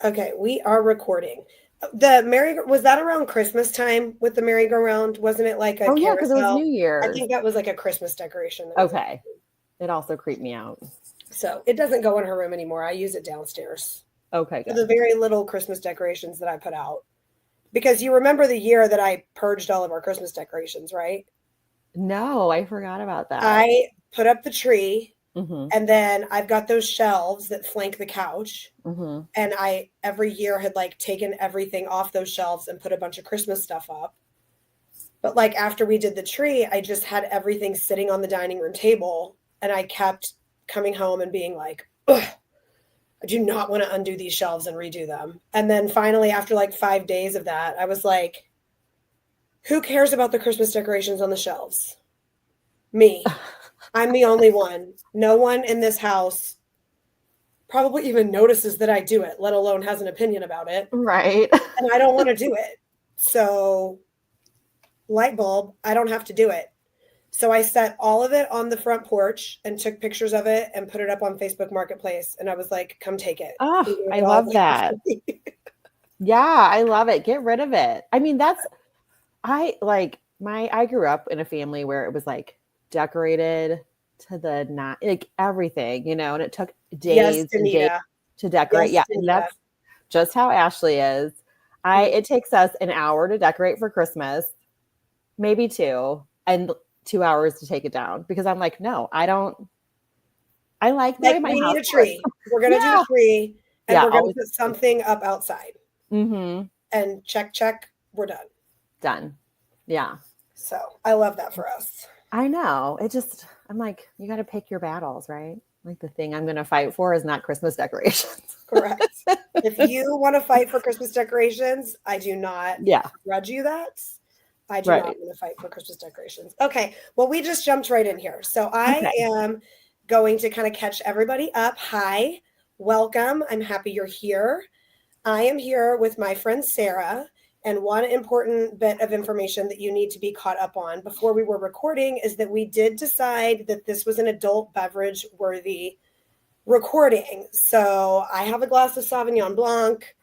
Okay, we are recording. Was that around Christmas time with the merry-go-round? Wasn't it like a Oh yeah, because it was New carousel? I Year's. think that was like a Christmas decoration that was in. Okay. It also creeped me out. So it doesn't go in her room anymore. I use it downstairs Okay, for the good. very little Christmas decorations that I put out. Because you remember the year that I purged all of our Christmas decorations, right? No, I forgot about that. I put up the tree, Mm-hmm. and then I've got those shelves that flank the couch. Mm-hmm. And I every year had like taken everything off those shelves and put a bunch of Christmas stuff up. But like after we did the tree, I just had everything sitting on the dining room table, and I kept coming home and being like, ugh, I do not want to undo these shelves and redo them. And then finally, after like 5 days of that, I was like, who cares about the Christmas decorations on the shelves? Me. I'm the only one. No one in this house probably even notices that I do it, let alone has an opinion about it. Right. And I don't want to do it. So, light bulb, I don't have to do it. So I set all of it on the front porch and took pictures of it and put it up on Facebook Marketplace. And I was like, come take it. Oh, You gave I it all love away for that. me. Yeah, I love it. Get rid of it. I mean, I grew up in a family where it was like decorated to the not like everything, and it took Yes, days and days Danita. to decorate. Yes, Yeah, and Danita. that's just how Ashley is. It takes us an hour to decorate for Christmas, maybe two, and 2 hours to take it down because I'm like, no, I don't. I like the Like, way my we need house a looks. tree. We're going to do Yeah, a tree, and yeah, we're going to always. put something up outside. Mm-hmm. And check, check, we're done. Done. Yeah. So I love that for us. I know. I'm like, you got to pick your battles, right? Like the thing I'm going to fight for is not Christmas decorations. Correct. If you want to fight for Christmas decorations, I do not Yeah. grudge you that. I do not Right. want to fight for Christmas decorations. Okay. Well, we just jumped right in here. So I Okay. am going to kind of catch everybody up. Hi. Welcome. I'm happy you're here. I am here with my friend Sarah. And one important bit of information that you need to be caught up on before we were recording is that we did decide that this was an adult beverage worthy recording. So I have a glass of Sauvignon Blanc.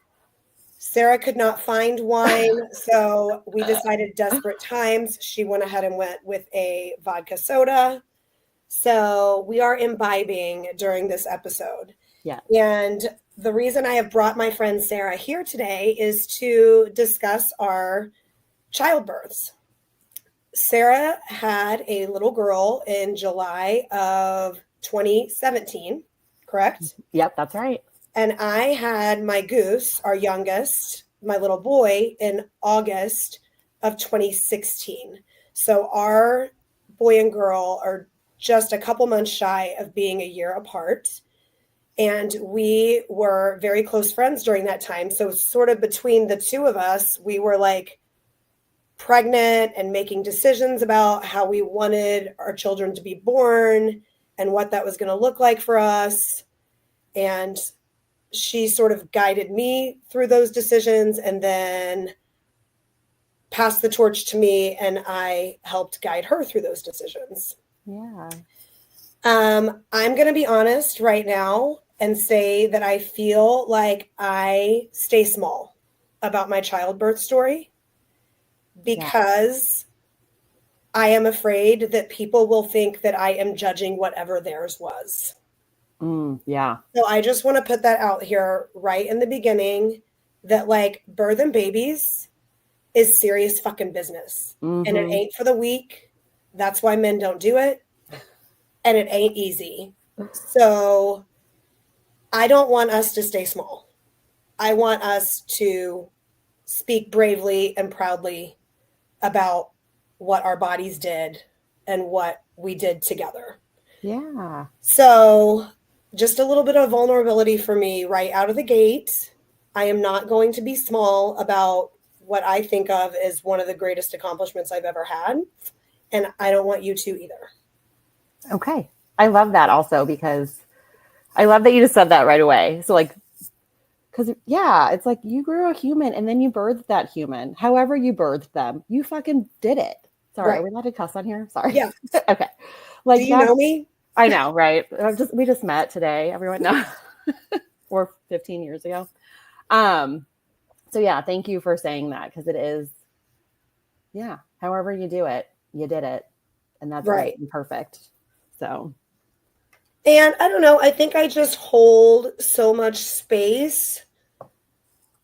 Sarah could not find wine. So we decided desperate times. She went ahead and went with a vodka soda. So we are imbibing during this episode. Yeah. And the reason I have brought my friend Sarah here today is to discuss our childbirths. Sarah had a little girl in July of 2017, correct? Yep, that's right. And I had my Goose, our youngest, my little boy, in August of 2016. So our boy and girl are just a couple months shy of being a year apart. And we were very close friends during that time. So sort of between the two of us, we were like pregnant and making decisions about how we wanted our children to be born and what that was going to look like for us. And she sort of guided me through those decisions and then passed the torch to me, and I helped guide her through those decisions. Yeah. I'm going to be honest right now and say that I feel like I stay small about my childbirth story because I am afraid that people will think that I am judging whatever theirs was. Yeah. So I just want to put that out here right in the beginning that like birthing babies is serious fucking business. Mm-hmm. And it ain't for the weak. That's why men don't do it. And it ain't easy. So I don't want us to stay small. I want us to speak bravely and proudly about what our bodies did and what we did together. Yeah. So just a little bit of vulnerability for me right out of the gate. I am not going to be small about what I think of as one of the greatest accomplishments I've ever had. And I don't want you to either. Okay. I love that also because I love that you just said that right away. So like, because yeah, it's like you grew a human and then you birthed that human. However you birthed them, you fucking did it. Sorry, Right. Are we allowed to cuss on here? Sorry. Yeah. Okay. Like, do you know me? I know, right? We just met today. Everyone knows. Or 15 years ago. So yeah, thank you for saying that, because it is, yeah, however you do it, you did it. And that's Right. great and perfect. So, And I don't know, I think I just hold so much space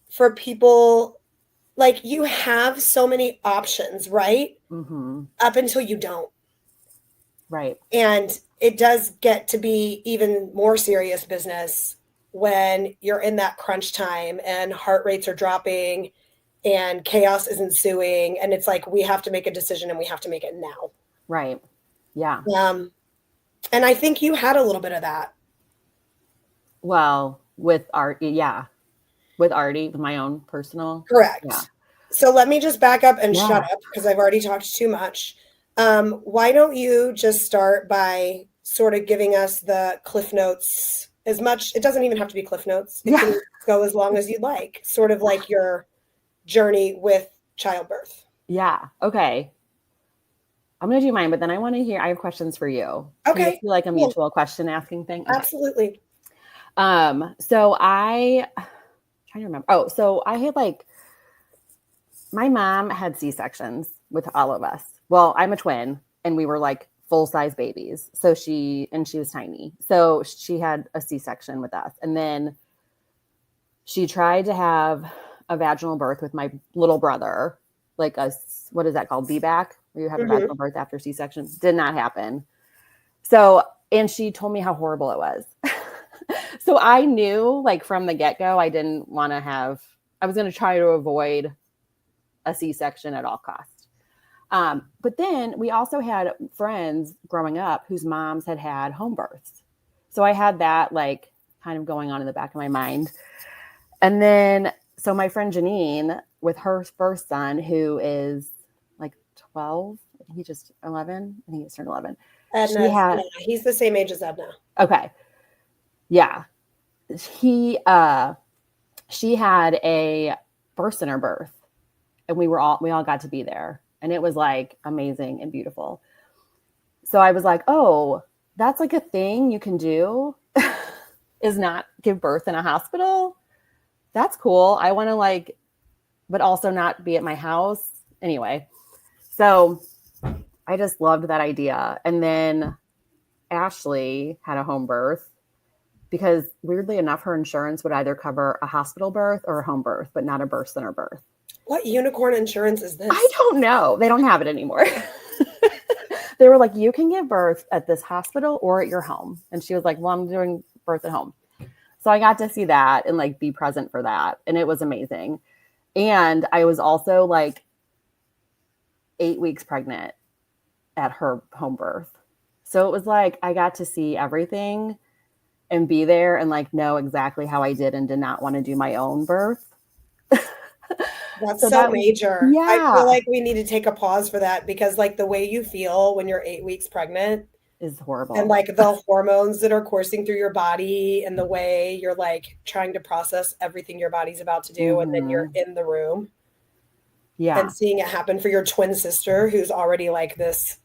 for people. Like, you have so many options, right? Up until you don't. right. And it does get to be even more serious business when you're in that crunch time and heart rates are dropping and chaos is ensuing. And it's like, we have to make a decision and we have to make it now. Right. Yeah. And I think you had a little bit of that. Well, with art, yeah. With Artie, with my own personal. Correct. Yeah. So let me just back up and shut Yeah. up because I've already talked too much. Why don't you just start by sort of giving us the Cliff Notes as much? It doesn't even have to be Cliff Notes. It Yeah. can go as long as you'd like, sort of like your journey with childbirth. Yeah. Okay. I'm going to do mine, but then I want to hear, I have questions for you. Can this Okay, be like a cool. mutual question asking thing? Okay. Absolutely. So I'm trying to remember. Oh, so I had like, my mom had C-sections with all of us. Well, I'm a twin and we were like full-size babies. So she was tiny. So she had a C-section with us. And then she tried to have a vaginal birth with my little brother, like what is that called? VBAC, where you have a vaginal birth after C-section. Did not happen. So, and she told me how horrible it was. So I knew like from the get-go, I didn't want to I was going to try to avoid a C-section at all costs. But then we also had friends growing up whose moms had home births. So I had that like kind of going on in the back of my mind. And then, so my friend Janine with her first son, who is like 12, I think he's just 11. I think he's turned 11. Edna, he's the same age as Edna. Okay. Yeah. She had a birth center birth and we all got to be there and it was like amazing and beautiful. So I was like, oh, that's like a thing you can do is not give birth in a hospital. That's cool. I want to like, but also not be at my house. Anyway, so I just loved that idea. And then Ashley had a home birth because weirdly enough, her insurance would either cover a hospital birth or a home birth, but not a birth center birth. What unicorn insurance is this? I don't know. They don't have it anymore. They were like, you can give birth at this hospital or at your home. And she was like, well, I'm doing birth at home. So I got to see that and like be present for that. And it was amazing. And I was also like 8 weeks pregnant at her home birth. So it was like, I got to see everything and be there and like know exactly how I did and did not want to do my own birth. That's so major. Yeah. I feel like we need to take a pause for that because like the way you feel when you're 8 weeks pregnant is horrible. And like the hormones that are coursing through your body and the way you're like trying to process everything your body's about to do. And then you're in the room. Yeah. And seeing it happen for your twin sister who's already like this.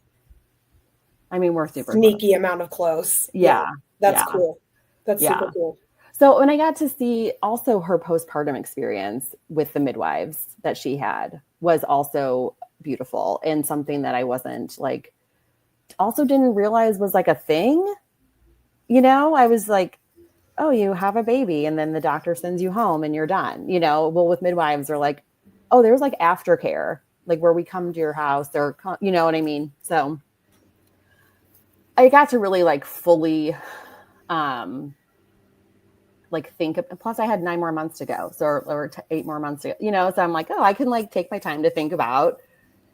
I mean, we're super sneaky close. Amount of close. Yeah. That's cool. That's super cool. So when I got to see also her postpartum experience with the midwives that she had was also beautiful and something that I wasn't like, also didn't realize was like a thing. You know, I was like, oh, you have a baby and then the doctor sends you home and you're done. You know, well, with midwives they're like, oh, there's like aftercare, like where we come to your house or, you know what I mean? So I got to really like fully, like think of, plus I had 9 more months to go. So, or 8 more months to go, you know? So I'm like, oh, I can like take my time to think about.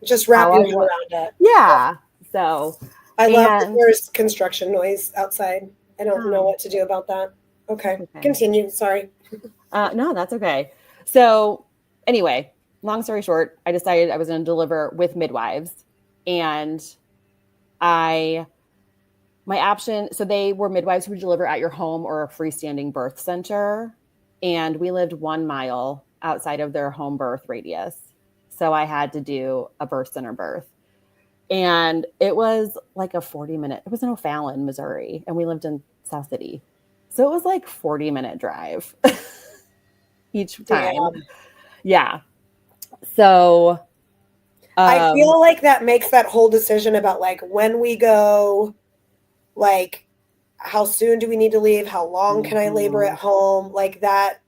Just wrap your head around it. Yeah. So I love that there's construction noise outside. I don't know what to do about that. Okay. Continue. Sorry. No, that's okay. So anyway, long story short, I decided I was going to deliver with midwives and my option, so they were midwives who would deliver at your home or a freestanding birth center. And we lived 1 mile outside of their home birth radius. So I had to do a birth center birth. And it was like a 40-minute, it was in O'Fallon, Missouri. And we lived in South City. So it was like 40-minute drive. each time. Damn. Yeah. So I feel like that makes that whole decision about like when we go, like how soon do we need to leave? How long can I labor mhm. at home? Like that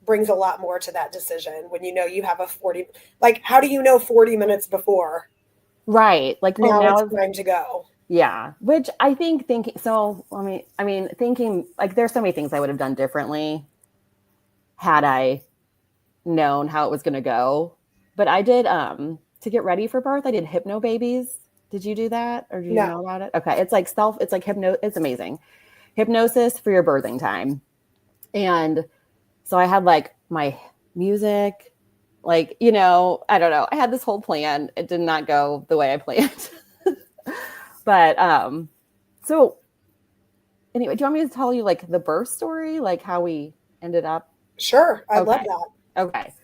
brings a lot more to that decision when you know you have a 40, like how do you know 40 minutes before Right. Like, oh, now now it's is, time to go? yeah. Which I think thinking, so I mean, thinking like there's so many things I would have done differently had I known how it was going to go. But I did, to get ready for birth, I did hypno babies. Did you do that? Or do you know No. about it? Okay. It's like it's amazing. Hypnosis for your birthing time. And so I had like my music, like, I don't know. I had this whole plan. It did not go the way I planned. But so anyway, do you want me to tell you like the birth story, like how we ended up? Sure, I love Okay. that. Okay.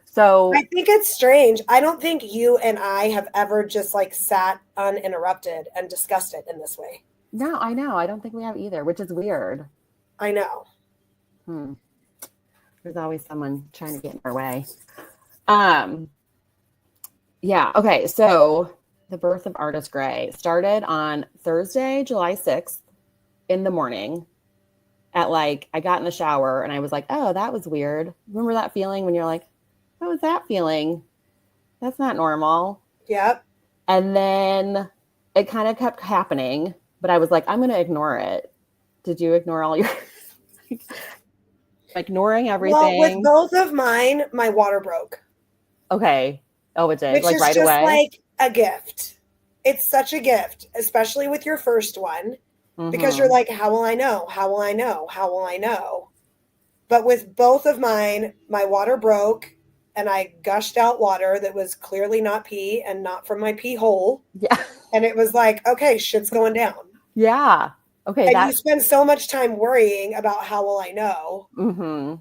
So I think it's strange. I don't think you and I have ever just like sat uninterrupted and discussed it in this way. no, I know. I don't think we have either, which is weird. I know. Hmm. There's always someone trying to get in our way. Um, yeah. Okay. So the birth of Artist Gray started on Thursday, July 6th in the morning at like, I got in the shower and I was like, oh, that was weird. Remember that feeling when you're like, what was that feeling? That's not normal. Yep. And then it kind of kept happening, but I was like, I'm going to ignore it. Did you ignore all your ignoring Well, with everything? both of mine, my water broke, Okay. Oh, it did. which Like is right just away. like a gift. It's such a gift, especially with your first one, because you're Mm-hmm. like, how will I know? How will I know? How will I know? But with both of mine, my water broke and I gushed out water that was clearly not pee and not from my pee hole. Yeah. And it was like, okay, shit's going down. Yeah. Okay. And you That. spend so much time worrying about how will I know. Mm-hmm.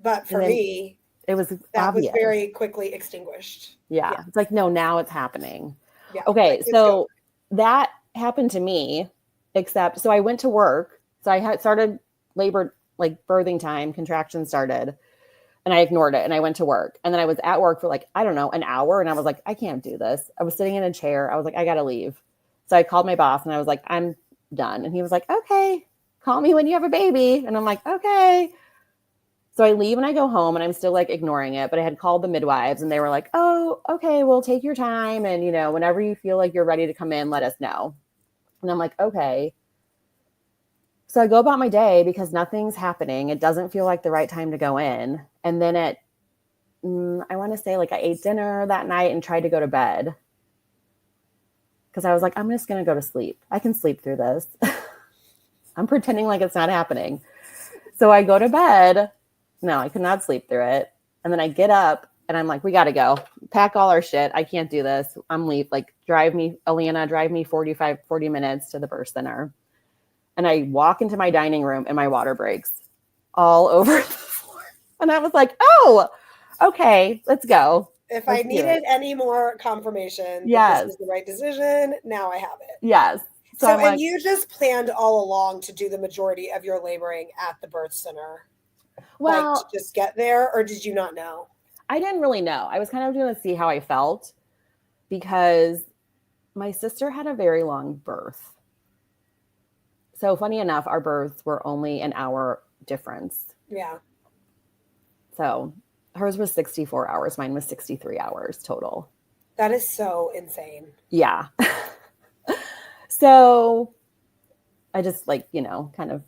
But And for then me, it was that was obvious. very quickly extinguished. Yeah. Yeah. It's like, no, now it's happening. Yeah. Like Okay. it's go. So that happened to me, except, so I went to work. So I had started labor, like birthing time, contractions started, and I ignored it and I went to work. And then I was at work for like, I don't know, an hour. And I was like, I can't do this. I was sitting in a chair. I was like, I got to leave. So I called my boss and I was like, I'm done. And he was like, okay, call me when you have a baby. And I'm like, okay. So I leave and I go home and I'm still like ignoring it. But I had called the midwives and they were like, oh, okay, well, take your time. And, whenever you feel like you're ready to come in, let us know. And I'm like, okay. So I go about my day because nothing's happening. It doesn't feel like the right time to go in. And then I want to say like I ate dinner that night and tried to go to bed because I was like, I'm just going to go to sleep. I can sleep through this. I'm pretending like it's not happening. So I go to bed. No, I could not sleep through it. And then I get up and I'm like, we got to go. Pack all our shit. I can't do this. I'm leave. Like, drive me 40 minutes to the birth center. And I walk into my dining room and my water breaks all over the floor. And I was like, oh, okay, let's go. If I Let's do needed it. any more confirmation that this Yes. was the right decision, now I have it. Yes. So So, I'm and like, you just planned all along to do the majority of your laboring at the birth center, like to well, just get there, or did you not know? I didn't really know. I was kind of going to see how I felt because my sister had a very long birth. So funny enough, our births were only an hour difference. Yeah. So hers was 64 hours. Mine was 63 hours total. That is so insane. Yeah. So I just like, kind of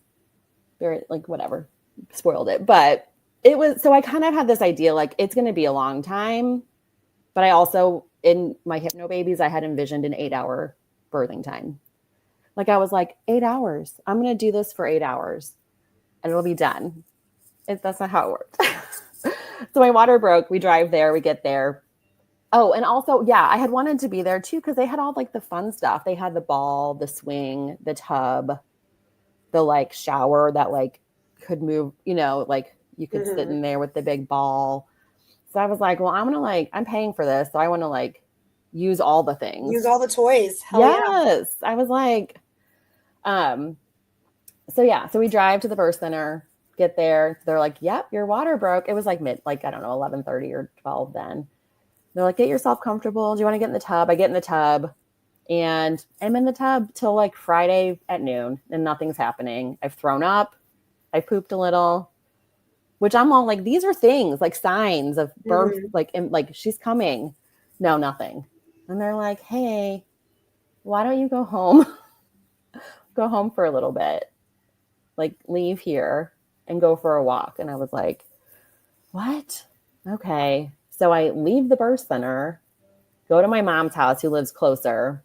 very like whatever, spoiled it. But it was, so I kind of had this idea like it's going to be a long time. But I also, in my hypno babies, I had envisioned an 8-hour birthing time. Like I was like, 8 hours. I'm going to do this for 8 hours and it'll be done. That's not how it worked. So my water broke. We drive there. We get there. Oh, and also, yeah, I had wanted to be there too because they had all like the fun stuff. They had the ball, the swing, the tub, the like shower that like could move, like you could sit Mm-hmm. in there with the big ball. So I was like, well, I'm paying for this. So I want to like use all the Use things. all the toys. Hell yeah. Yes. I was like, so yeah, so we drive to the birth center. get there. They're like, yep, your water broke. It was like I don't know, 11:30 or 12 then. They're like, get yourself comfortable. Do you want to get in the tub? I get in the tub and I'm in the tub till like Friday at noon and nothing's happening. I've thrown up. I pooped a little, which I'm all like, these are things like signs of birth, like she's coming. No, nothing. And they're like, hey, why don't you go home? Go home for a little bit. Like leave here and go for a walk. And I was like, what? Okay. So I leave the birth center, go to my mom's house who lives closer.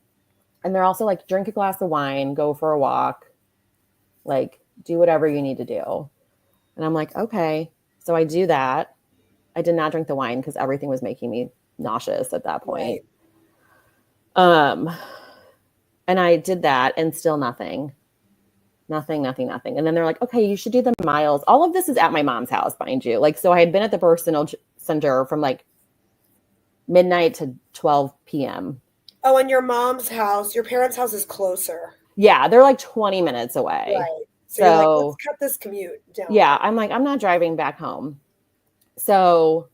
And they're also like, drink a glass of wine, go for a walk, like do whatever you need to do. And I'm like, okay. So I do that. I did not drink the wine because everything was making me nauseous at that point. Right. And I did that and still nothing. Nothing. And then they're like, okay, you should do the miles. All of this is at my mom's house, mind you. Like, so I had been at the birth center from like midnight to 12 p.m. Oh, and your mom's house, your parents' house is closer. Yeah, they're like 20 minutes away. Right. So you're like, let's cut this commute down. Yeah, I'm like, I'm not driving back home. So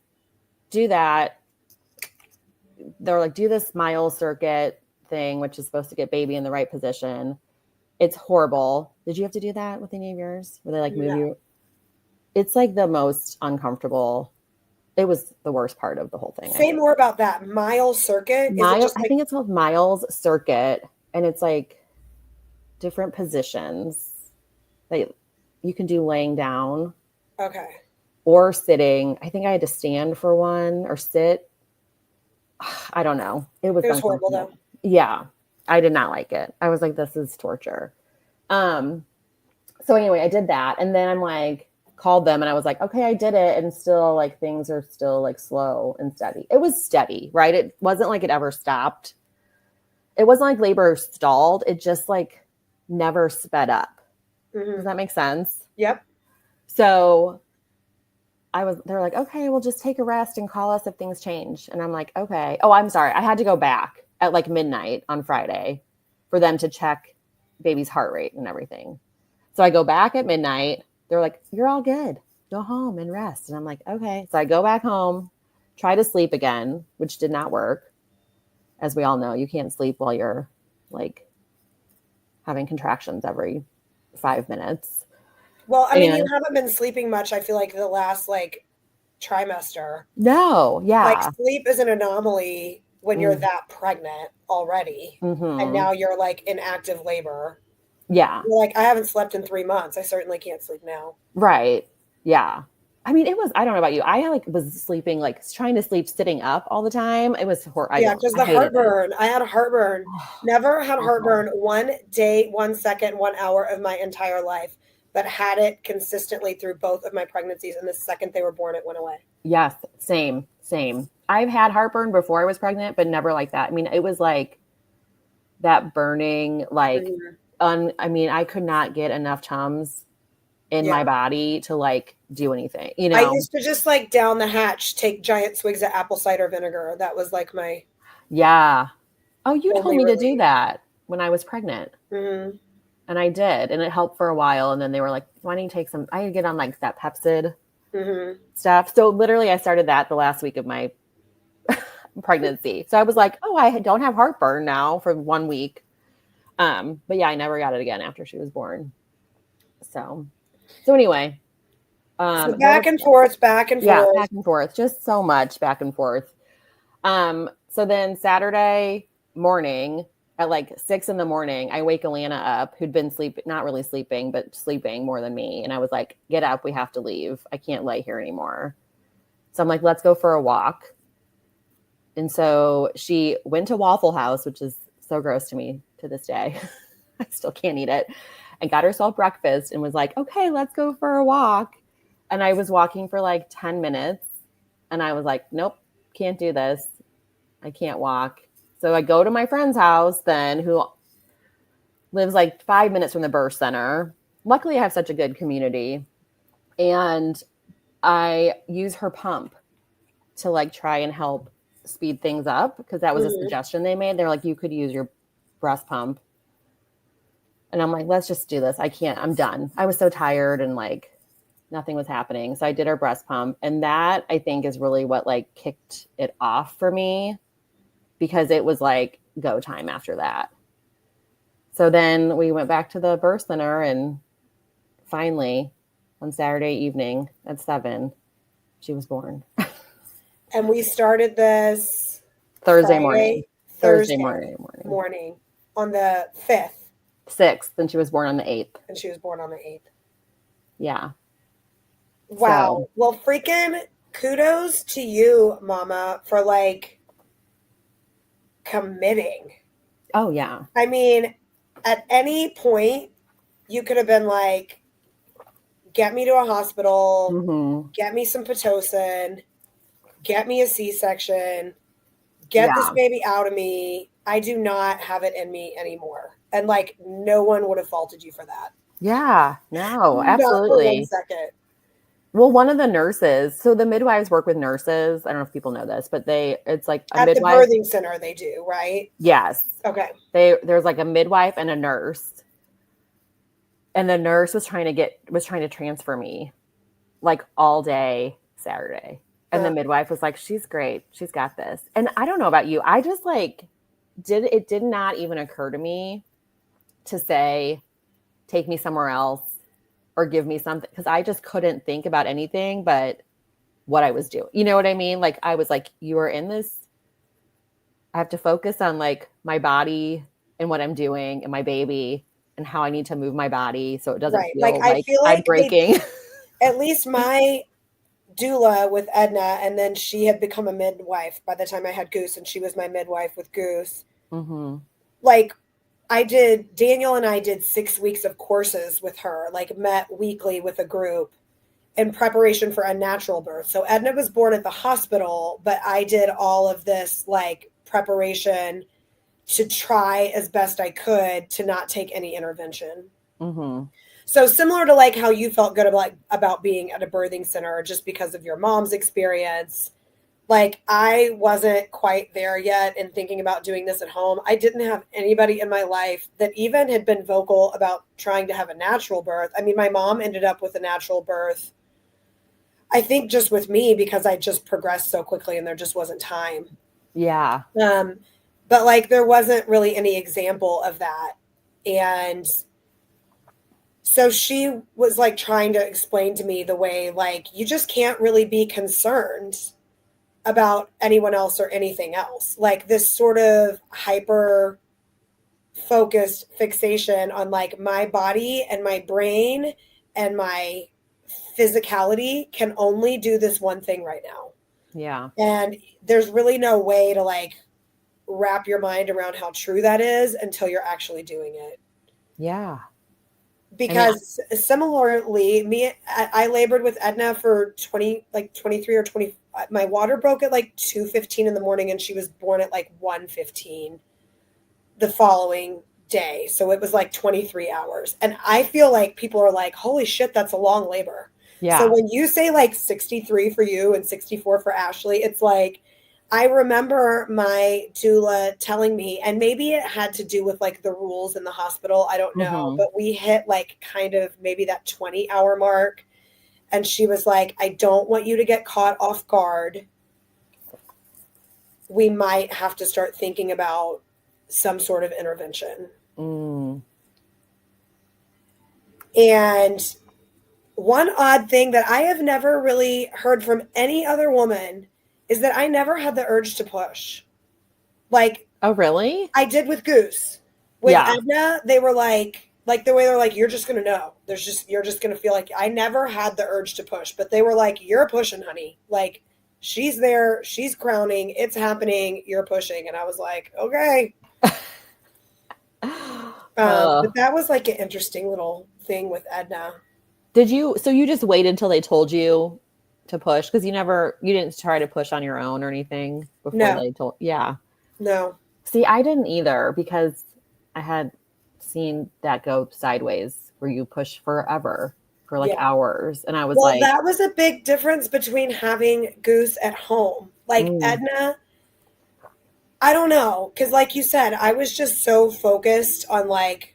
do that. They're like, do this mile circuit thing, which is supposed to get baby in the right position. It's horrible. Did you have to do that with any of yours? Where they like move you? It's like the most uncomfortable. It was the worst part of the whole thing. Say more about that mile circuit. I think it's called Miles Circuit, and it's like different positions that you can do laying down. Okay. Or sitting. I think I had to stand for one or sit. I don't know. It was horrible though. Yeah. I did not like it. I was like, this is torture. So anyway, I did that. And then I'm like, called them and I was like, okay, I did it. And still like things are still like slow and steady. It was steady, right? It wasn't like it ever stopped. It wasn't like labor stalled. It just like never sped up. Does that make sense? Yep. So they're like, okay, we'll just take a rest and call us if things change. And I'm like, okay. Oh, I'm sorry. I had to go back at like midnight on Friday for them to check baby's heart rate and everything. So I go back at midnight. They're like, you're all good. Go home and rest. And I'm like, okay. So I go back home, try to sleep again, which did not work. As we all know, you can't sleep while you're like having contractions every 5 minutes. Well, I mean, you haven't been sleeping much, I feel like, the last like trimester. No, yeah. Like sleep is an anomaly when you're that pregnant already. And now you're like in active labor. Yeah. You're like, I haven't slept in 3 months. I certainly can't sleep now. Right. Yeah. I mean, it was, I don't know about you. I like was sleeping, like trying to sleep sitting up all the time. It was horrible. Yeah, because the heartburn. I had a heartburn. Never had heartburn 1 day, 1 second, 1 hour of my entire life, but had it consistently through both of my pregnancies. And the second they were born, it went away. Yes. Same. I've had heartburn before I was pregnant, but never like that. I mean, it was like that burning, like, I mean, I could not get enough Tums in my body to like do anything, you know. I used to just like down the hatch, take giant swigs of apple cider vinegar. That was like my Oh, you told me to do that when I was pregnant. And I did, and it helped for a while. And then they were like, why don't you take some, I get on like that Pepcid stuff. So literally I started that the last week of my pregnancy. So I was like, oh, I don't have heartburn now for 1 week. But yeah, I never got it again after she was born. So anyway, so back and forth, back and forth, just so much back and forth. So then Saturday morning at like 6 a.m, I wake Alana up, who'd been not really sleeping, but sleeping more than me. And I was like, get up, we have to leave. I can't lay here anymore. So I'm like, let's go for a walk. And so she went to Waffle House, which is so gross to me to this day. I still can't eat it. And got herself breakfast and was like, okay, let's go for a walk. And I was walking for like 10 minutes. And I was like, nope, can't do this. I can't walk. So I go to my friend's house then, who lives like 5 minutes from the birth center. Luckily, I have such a good community. And I use her pump to like try and help speed things up, because that was a suggestion they made. They're like, you could use your breast pump. And I'm like, let's just do this. I can't, I'm done. I was so tired and like Nothing was happening. So I did her breast pump. And that I think is really what like kicked it off for me, because it was like go time after that. So then we went back to the birth center, and finally on Saturday evening at 7, she was born. And we started this Thursday morning. Friday, Thursday Thursday morning. morning on the 5th. 6th, and she was born on the 8th. And she was born on the 8th. Yeah. Wow. So, Well, freaking kudos to you, Mama, for like committing. oh yeah. I mean, at any point, you could have been like, get me to a hospital, Mm-hmm. get me some Pitocin, get me a C-section, get this baby out of me. I do not have it in me anymore. And like, no one would have faulted you for that. Yeah. No, Not for 1 absolutely. second. Well, one of the nurses, so the midwives work with nurses. I don't know if people know this, but it's like a At midwife. the birthing center, they do, right? Yes. Okay. There's like a midwife and a nurse. And the nurse was trying to transfer me like all day Saturday. And the midwife was like, she's great. She's got this. And I don't know about you. I just like did not even occur to me to say, take me somewhere else or give me something. Cause I just couldn't think about anything but what I was doing. You know what I mean? Like I was like, you are in this. I have to focus on like my body and what I'm doing and my baby and how I need to move my body so it doesn't Right. feel Like, I like feel I'm like breaking. At least my doula with Edna, and then she had become a midwife by the time I had Goose, and she was my midwife with Goose. Mm-hmm. Like, Daniel and I did 6 weeks of courses with her, like met weekly with a group in preparation for a natural birth. So Edna was born at the hospital, but I did all of this like preparation to try as best I could to not take any intervention. Mm-hmm. So similar to like how you felt good about being at a birthing center just because of your mom's experience, like I wasn't quite there yet in thinking about doing this at home. I didn't have anybody in my life that even had been vocal about trying to have a natural birth. I mean, my mom ended up with a natural birth, I think just with me because I just progressed so quickly and there just wasn't time. Yeah. But like there wasn't really any example of that. And so she was like trying to explain to me the way like you just can't really be concerned about anyone else or anything else. Like this sort of hyper focused fixation on like my body and my brain and my physicality can only do this one thing right now. Yeah. And there's really no way to like wrap your mind around how true that is until you're actually doing it. Yeah. Because similarly, I labored with Edna for 23 or 20. My water broke at like 2:15 in the morning and she was born at like 1:15 the following day. So it was like 23 hours. And I feel like people are like, holy shit, that's a long labor. Yeah. So when you say like 63 for you and 64 for Ashley, it's like, I remember my doula telling me, and maybe it had to do with like the rules in the hospital. I don't know, but we hit like kind of maybe that 20-hour mark. And she was like, I don't want you to get caught off guard. We might have to start thinking about some sort of intervention. And one odd thing that I have never really heard from any other woman is that I never had the urge to push. Like, oh, really? I did with Goose. With Edna, they were like the way they're like, you're just going to know. You're just going to feel like I never had the urge to push, but they were like, you're pushing, honey. Like, she's there, she's crowning, it's happening, you're pushing. And I was like, okay. But that was like an interesting little thing with Edna. So you just waited until they told you to push? Because you didn't try to push on your own or anything before they told? Yeah. No. See, I didn't either because I had seen that go sideways where you push forever for like hours. And I was like, that was a big difference between having Goose at home. Like Edna, I don't know. Cause like you said, I was just so focused on like,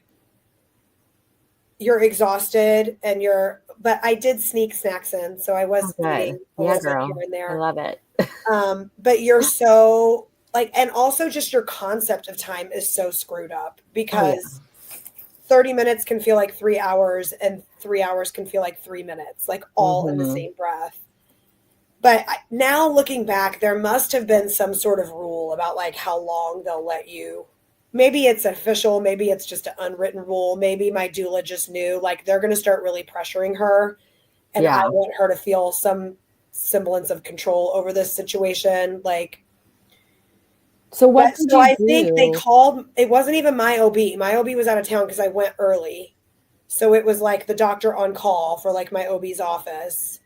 you're exhausted and but I did sneak snacks in. So I was Okay. eating a Yeah, little bit here girl. and I there. love it. But you're so like, and also just your concept of time is so screwed up Oh yeah. because 30 minutes can feel like 3 hours and 3 hours can feel like 3 minutes, like all in the Mm-hmm. same breath. But now looking back, there must have been some sort of rule about like how long they'll let you. Maybe it's official, maybe it's just an unwritten rule. Maybe my doula just knew like they're going to start really pressuring her and I Yeah. want her to feel some semblance of control over this situation. Like, So what but did so you I think they do? called, it wasn't even my OB. My OB was out of town because I went early. So it was like the doctor on call for like my OB's office.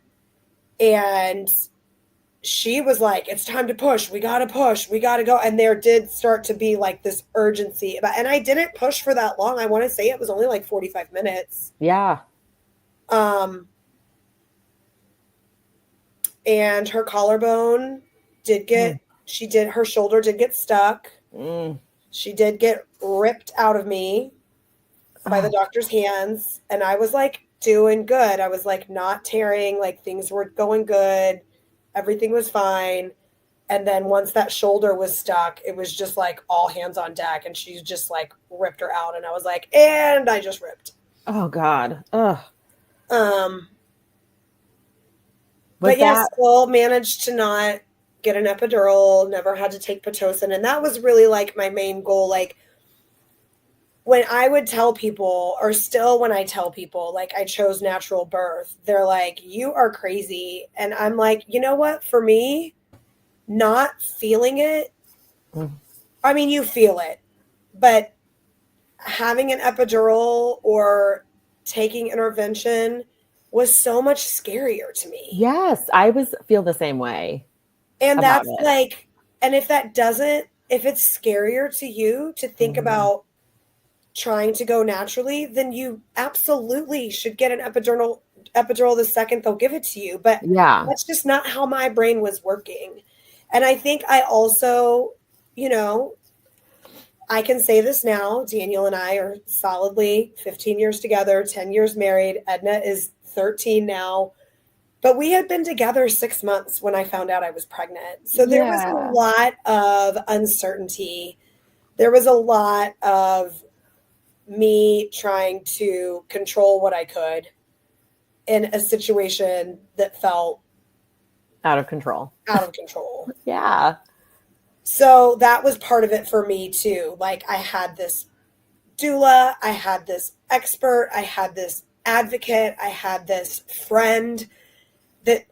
And she was like, it's time to push. We got to push. We got to go. And there did start to be like this urgency. And I didn't push for that long. I want to say it was only like 45 minutes. Yeah. Um, and her collarbone did Mm. get, her shoulder did get stuck. Mm. She did get ripped out of me by the Oh, doctor's hands. And I was like doing good. I was like not tearing, like things were going good. Everything was fine. And then once that shoulder was stuck, it was just like all hands on deck. And she just like ripped her out. And I was like, and I just ripped. oh God. Ugh. Um, Was but yes, that still managed to not get an epidural, never had to take Pitocin. And that was really like my main goal. Like when I would tell people, or still when I tell people, like I chose natural birth, they're like, you are crazy. And I'm like, you know what? For me, not feeling it, mm, I mean, you feel it, but having an epidural or taking intervention was so much scarier to me. yes, I was feel the same way And about that's it. like, and if that doesn't, if it's scarier to you to think Mhm. about trying to go naturally, then you absolutely should get an epidural the second they'll give it to you. But Yeah. that's just not how my brain was working. And I think I also, you know, I can say this now. Daniel and I are solidly 15 years together, 10 years married. Edna is 13 now. But we had been together 6 months when I found out I was pregnant. So there was a Yeah. lot of uncertainty. There was a lot of me trying to control what I could in a situation that felt Out of control. out of control. Yeah. So that was part of it for me too. Like I had this doula, I had this expert, I had this advocate, I had this friend that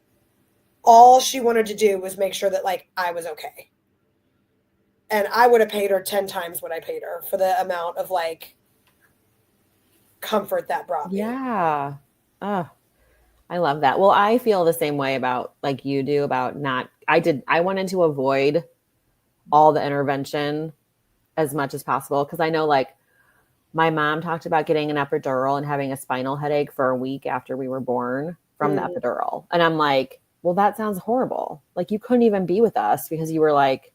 all she wanted to do was make sure that like I was okay. And I would have paid her 10 times what I paid her for the amount of like comfort that brought me. Yeah. Oh, I love that. Well, I feel the same way about like you do about not I wanted to avoid all the intervention as much as possible because I know like my mom talked about getting an epidural and having a spinal headache for a week after we were born from the Mm-hmm. epidural. And I'm like, well, that sounds horrible. Like you couldn't even be with us because you were like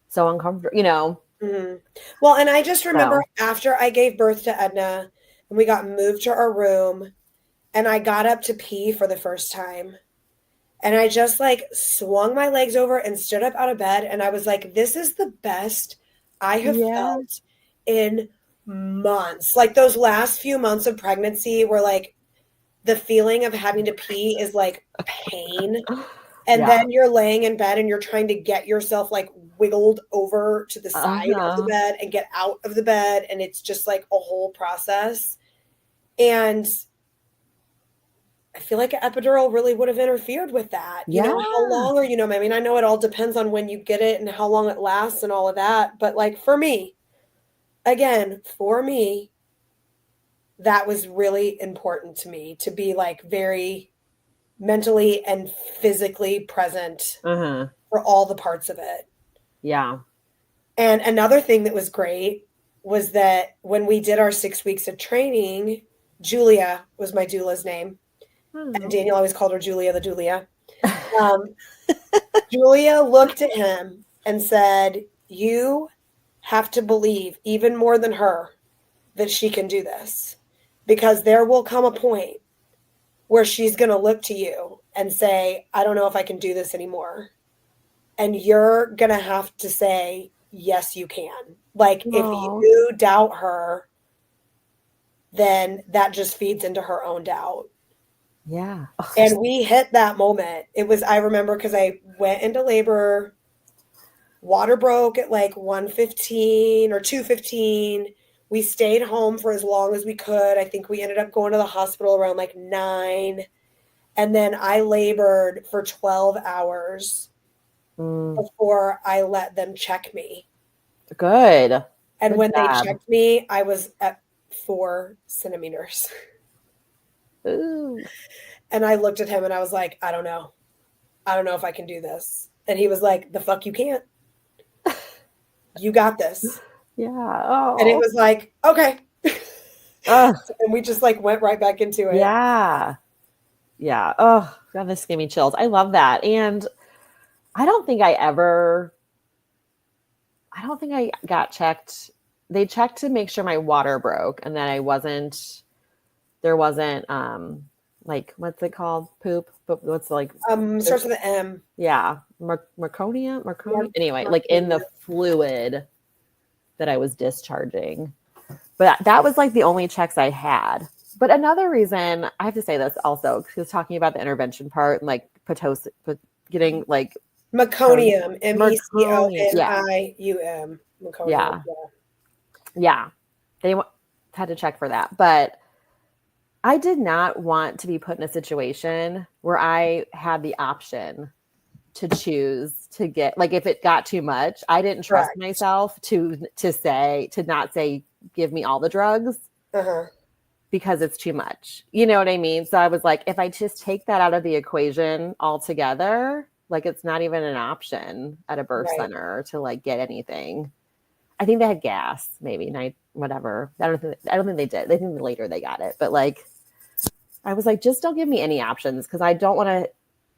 so uncomfortable, you know? Mm-hmm. Well, and I just remember So, after I gave birth to Edna and we got moved to our room and I got up to pee for the first time. And I just like swung my legs over and stood up out of bed. And I was like, this is the best I have yeah. felt in months. Like those last few months of pregnancy where like the feeling of having to pee is like pain. And Yeah. then you're laying in bed and you're trying to get yourself like wiggled over to the side of the Uh-huh. bed and get out of the bed. And it's just like a whole process. And I feel like an epidural really would have interfered with that. You Yeah. know, how long are you know, I mean, I know it all depends on when you get it and how long it lasts and all of that. But like for me, again, for me, that was really important to me to be like very mentally and physically present Uh-huh. for all the parts of it. Yeah. And another thing that was great was that when we did our 6 weeks of training, Julia was my doula's name. And Oh. Daniel always called her Julia the Julia. Um, Julia looked at him and said, you have to believe, even more than her, that she can do this. Because there will come a point where she's going to look to you and say, I don't know if I can do this anymore. And you're going to have to say, yes, you can. Like, if Oh, you doubt her, then that just feeds into her own doubt. yeah. Oh, And we hit that moment. It was, I remember, because I went into labor, water broke at like 1:15 or 2:15. We stayed home for as long as we could. I think we ended up going to the hospital around like 9. And then I labored for 12 hours mm, before I let them check me. good. And Good when they job. checked me, I was at 4 centimeters. Ooh. And I looked at him and I was like, I don't know. I don't know if I can do this. And he was like, the fuck you can't. You got this. Yeah. And it Oh. was like, okay. Ugh. And we just like went right back into it. Yeah. Yeah. Oh, God, this gave me chills. I love that. And I don't think I got checked. They checked to make sure my water broke and that there wasn't, like, what's it called? Poop. But what's like, Starts with an M. yeah, Marconia? Anyway, like in the Marconia. fluid that I was discharging. But that was like the only checks I had. But another reason, I have to say this also, because talking about the intervention part and like Pitocin, getting like Meconium. Marconi. Yeah. Meconium. Meconium. Yeah. Yeah. They had to check for that. But I did not want to be put in a situation where I had the option to choose to get, like, if it got too much, I didn't trust Correct. myself to not say give me all the drugs Uh-huh. because it's too much. You know what I mean? So I was like, if I just take that out of the equation altogether, like, it's not even an option at a birth Right. center to like get anything. I think they had gas, maybe night, whatever. I don't think they did. I think later they got it, but like, I was like, just don't give me any options because I don't want to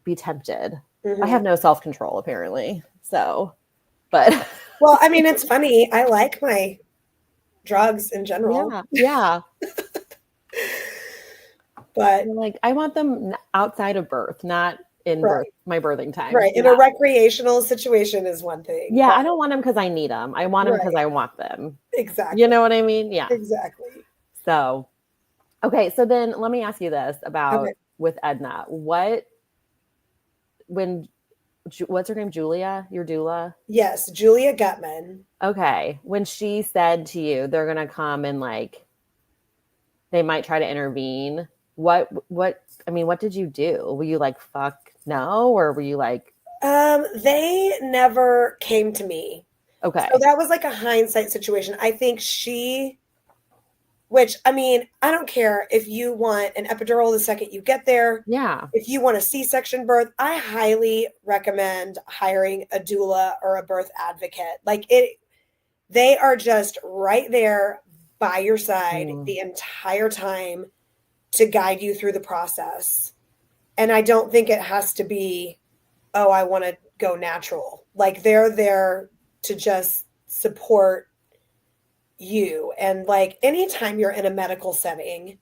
be tempted. I have Mhm. no self control apparently. So, but Well, I mean, it's funny. I like my drugs in general, yeah. but You're like, I want them outside of birth, not in birth, right, my birthing time. right. In Yeah. a recreational situation is one thing. Yeah, But I don't want them because I need them. I want them because right, I want them. exactly, You know what I mean? Yeah. exactly. So, okay. So then let me ask you this about Okay. with Edna. What's her name? Julia, your doula? Yes, Julia Gutman. Okay. When she said to you, they're going to come and like, they might try to intervene. What did you do? Were you like, fuck no? Or were you like, They never came to me. okay. So that was like a hindsight situation. I think which I mean, I don't care if you want an epidural the second you get there. Yeah. If you want a C-section birth, I highly recommend hiring a doula or a birth advocate. They are just right there by your side the entire time to guide you through the process. And I don't think it has to be, oh, I want to go natural. Like, they're there to just support you. And like, anytime you're in a medical setting,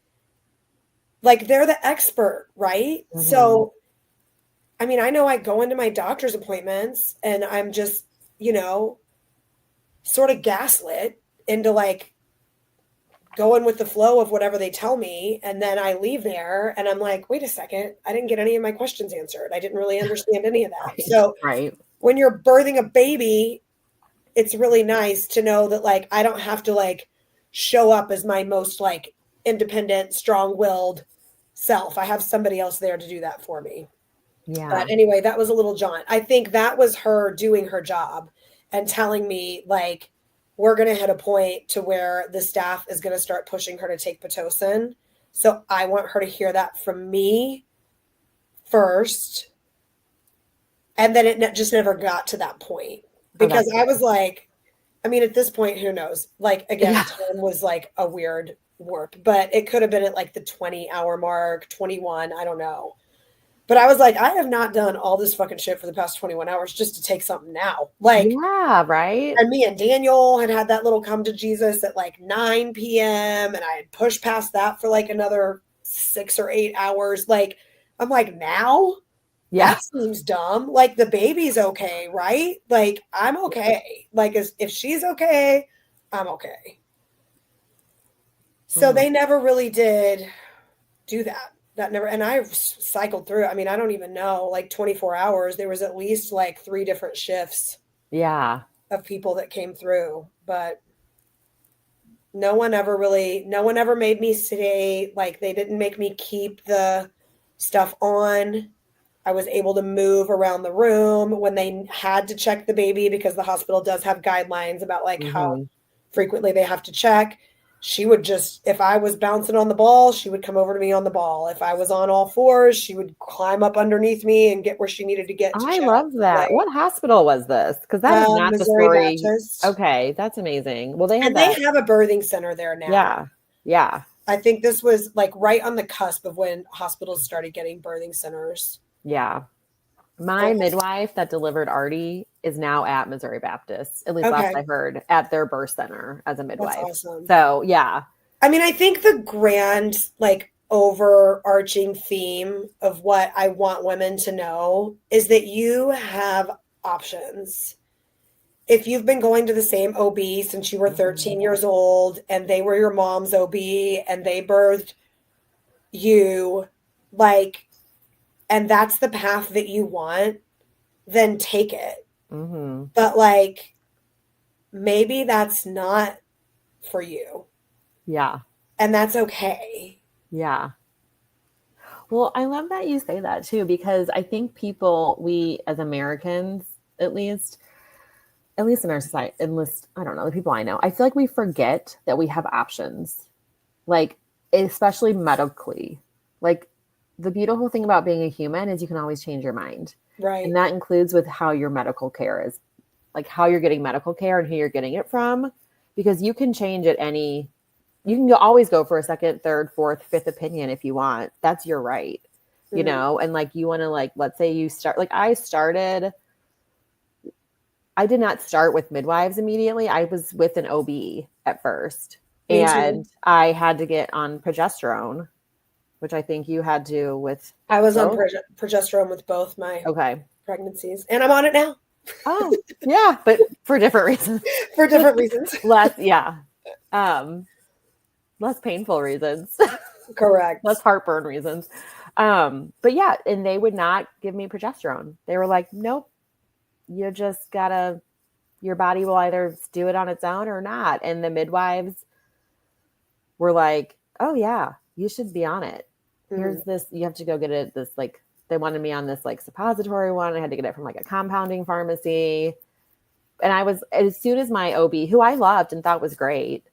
like, they're the expert, right? Mhm. So, I mean, I know I go into my doctor's appointments and I'm just, sort of gaslit into like going with the flow of whatever they tell me. And then I leave there and I'm like, wait a second, I didn't get any of my questions answered. I didn't really understand any of that. So Right. when you're birthing a baby, it's really nice to know that like I don't have to like show up as my most like independent, strong-willed self. I have somebody else there to do that for me. Yeah. But anyway, that was a little jaunt. I think that was her doing her job and telling me like, we're going to hit a point to where the staff is going to start pushing her to take Pitocin. So I want her to hear that from me first. And then it just never got to that point because I was like, I mean, at this point, who knows? Like, again, Yeah. time was like a weird warp, but it could have been at like the 20-hour mark, 21, I don't know. But I was like, I have not done all this fucking shit for the past 21 hours just to take something now. Like, yeah, right. and me and Daniel had that little come to Jesus at like 9 p.m. And I had pushed past that for like another 6 or 8 hours. Like, I'm like, now? Yeah. That seems dumb. Like, the baby's okay, right? Like, I'm okay. Like, if she's okay, I'm okay. So they never really did do that. That never, and I cycled through. I mean, I don't even know, like 24 hours. There was at least like 3 different shifts Yeah. of people that came through, but no one ever made me stay. Like, they didn't make me keep the stuff on. I was able to move around the room when they had to check the baby, because the hospital does have guidelines about like how frequently they have to check. She would just, if I was bouncing on the ball, she would come over to me on the ball. If I was on all fours, she would climb up underneath me and get where she needed to get to I check. love that. Like, What hospital was this? Because that is not the Missouri story. Baptist. Okay, that's amazing. Well, they have And that. they have a birthing center there now. Yeah. Yeah. I think this was like right on the cusp of when hospitals started getting birthing centers. Yeah. My midwife that delivered Artie is now at Missouri Baptist, at least last I heard, at their birth center as a midwife. That's awesome. So, yeah. I mean, I think the grand, like, overarching theme of what I want women to know is that you have options. If you've been going to the same OB since you were 13 years old and they were your mom's OB and they birthed you, like, and that's the path that you want, then take it. But, like, maybe that's not for you. Yeah. And that's okay. Yeah. Well, I love that you say that too, because I think we as Americans, at least in our society, I don't know, the people I know, I feel like we forget that we have options, like, especially medically. Like, the beautiful thing about being a human is you can always change your mind. Right. And that includes with how your medical care is, like how you're getting medical care and who you're getting it from, because you can change you can always go for a second, third, fourth, fifth opinion if you want. That's your right, you know? And like, you want to, like, let's say you start, like I did not start with midwives immediately. I was with an OB at first. And I had to get on progesterone, which I think you had to with. I was on progesterone with both my pregnancies, and I'm on it now. Oh, yeah, but for different reasons. For different reasons. Less painful reasons. Correct. Less heartburn reasons. But yeah, and they would not give me progesterone. They were like, nope, you just gotta, your body will either do it on its own or not. And the midwives were like, oh yeah, you should be on it. Here's this, you have to go get it. This, like, they wanted me on this like suppository one. I had to get it from like a compounding pharmacy. And I was, as soon as my OB, who I loved and thought was great,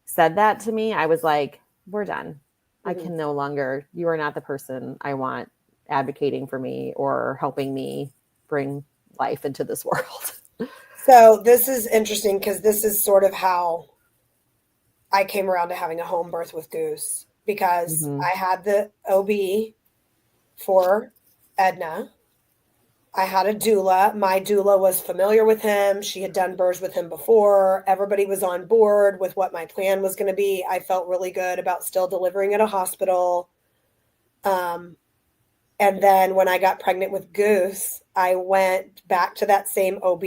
said that to me, I was like, we're done. I can no longer, you are not the person I want advocating for me or helping me bring life into this world. So this is interesting, because this is sort of how I came around to having a home birth with Goose, because I had the OB for Edna. I had a doula. My doula was familiar with him. She had done births with him before. Everybody was on board with what my plan was going to be. I felt really good about still delivering at a hospital. And then when I got pregnant with Goose, I went back to that same OB,